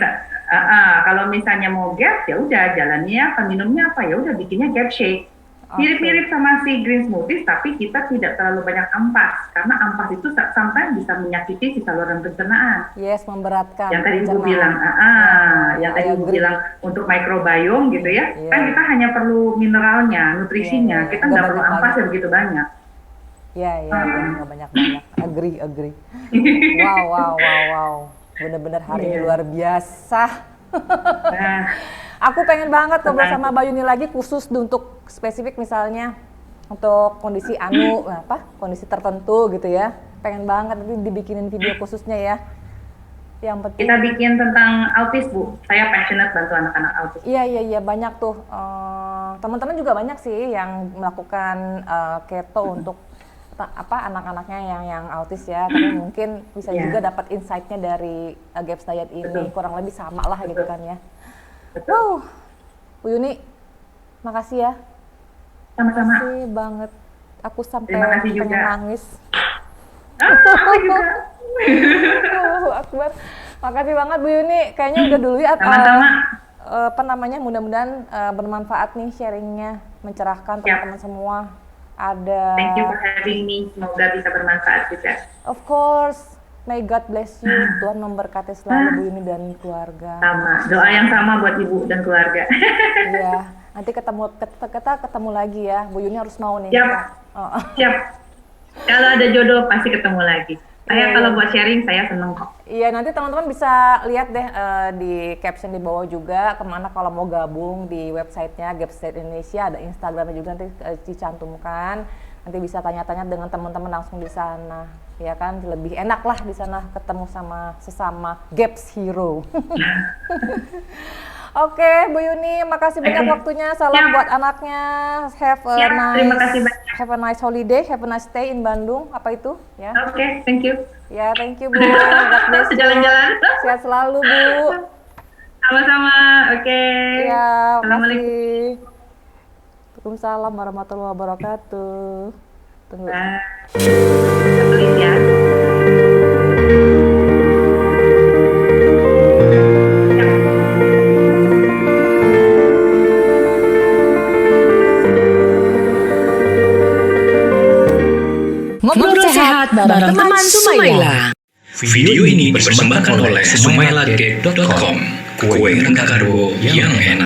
Kalau misalnya mau GAPS ya udah jalannya apa, minumnya apa, ya udah bikinnya GAPS shake. Mirip-mirip sama si green smoothies, tapi kita tidak terlalu banyak ampas, karena ampas itu sampai bisa menyakiti si saluran pencernaan. Yes, memberatkan. Yang tadi Ibu bilang, yang tadi Ibu bilang untuk microbiome gitu ya, kan kita hanya perlu mineralnya, nutrisinya, kita nggak perlu ampas yang begitu banyak. Iya, nggak banyak-banyak. Agree. Wow. Bener-bener hari ini luar biasa. Aku pengen banget ngobrol sama Mbak Yuni lagi khusus untuk spesifik misalnya untuk kondisi kondisi tertentu gitu ya. Pengen banget nanti dibikinin video khususnya ya. Yang penting kita bikin tentang autis, Bu. Saya passionate bantu anak-anak autis. Iya banyak tuh. Teman-teman juga banyak sih yang melakukan keto untuk anak-anaknya yang autis ya. Tapi mungkin bisa juga dapat insight-nya dari GAPS diet ini. Kurang lebih sama lah gitu kan ya. Wow, Bu Yuni, makasih ya. Sama-sama. Makasih banget. Aku sampai Terima kasih pengen juga. nangis. Aku juga. Allahu Akbar. Makasih banget Bu Yuni. Kayaknya udah dulu ya. Sama-sama. Apa namanya? Mudah-mudahan bermanfaat nih sharingnya, mencerahkan teman-teman semua. Ada. Thank you for having me. Semoga bisa bermanfaat juga. Of course. May God bless you. Tuhan memberkati selalu Bu Yuni dan keluarga. Sama. Doa yang sama buat ibu dan keluarga. Iya. Nanti kita ketemu lagi ya. Bu Yuni harus mau nih. Siap. Oh. Siap. Kalau ada jodoh pasti ketemu lagi. Saya kalau buat sharing saya seneng kok. Iya, nanti teman-teman bisa lihat deh di caption di bawah juga kemana kalau mau gabung di websitenya Gaps Diet Indonesia, ada Instagramnya juga nanti dicantumkan. Nanti bisa tanya-tanya dengan teman-teman langsung di sana, ya kan? Lebih enak lah di sana ketemu sama sesama Gaps Hero. Oke, Bu Yuni, makasih banyak waktunya. Salam buat anaknya. Terima kasih banyak. Have a nice holiday, have a nice stay in Bandung. Apa itu? Ya. Oke, thank you. Ya, thank you Bu. God bless you. Jalan-jalan. Sehat selalu Bu. Sama-sama. Oke. Ya, Assalamualaikum. makasih. Waalaikumsalam warahmatullahi wabarakatuh. Tunggu. Tulis ya. Ngobrol sehat bareng teman Sumaila. Video ini dipersembahkan oleh sumailagate.com. Kue rengga karbo yang enak.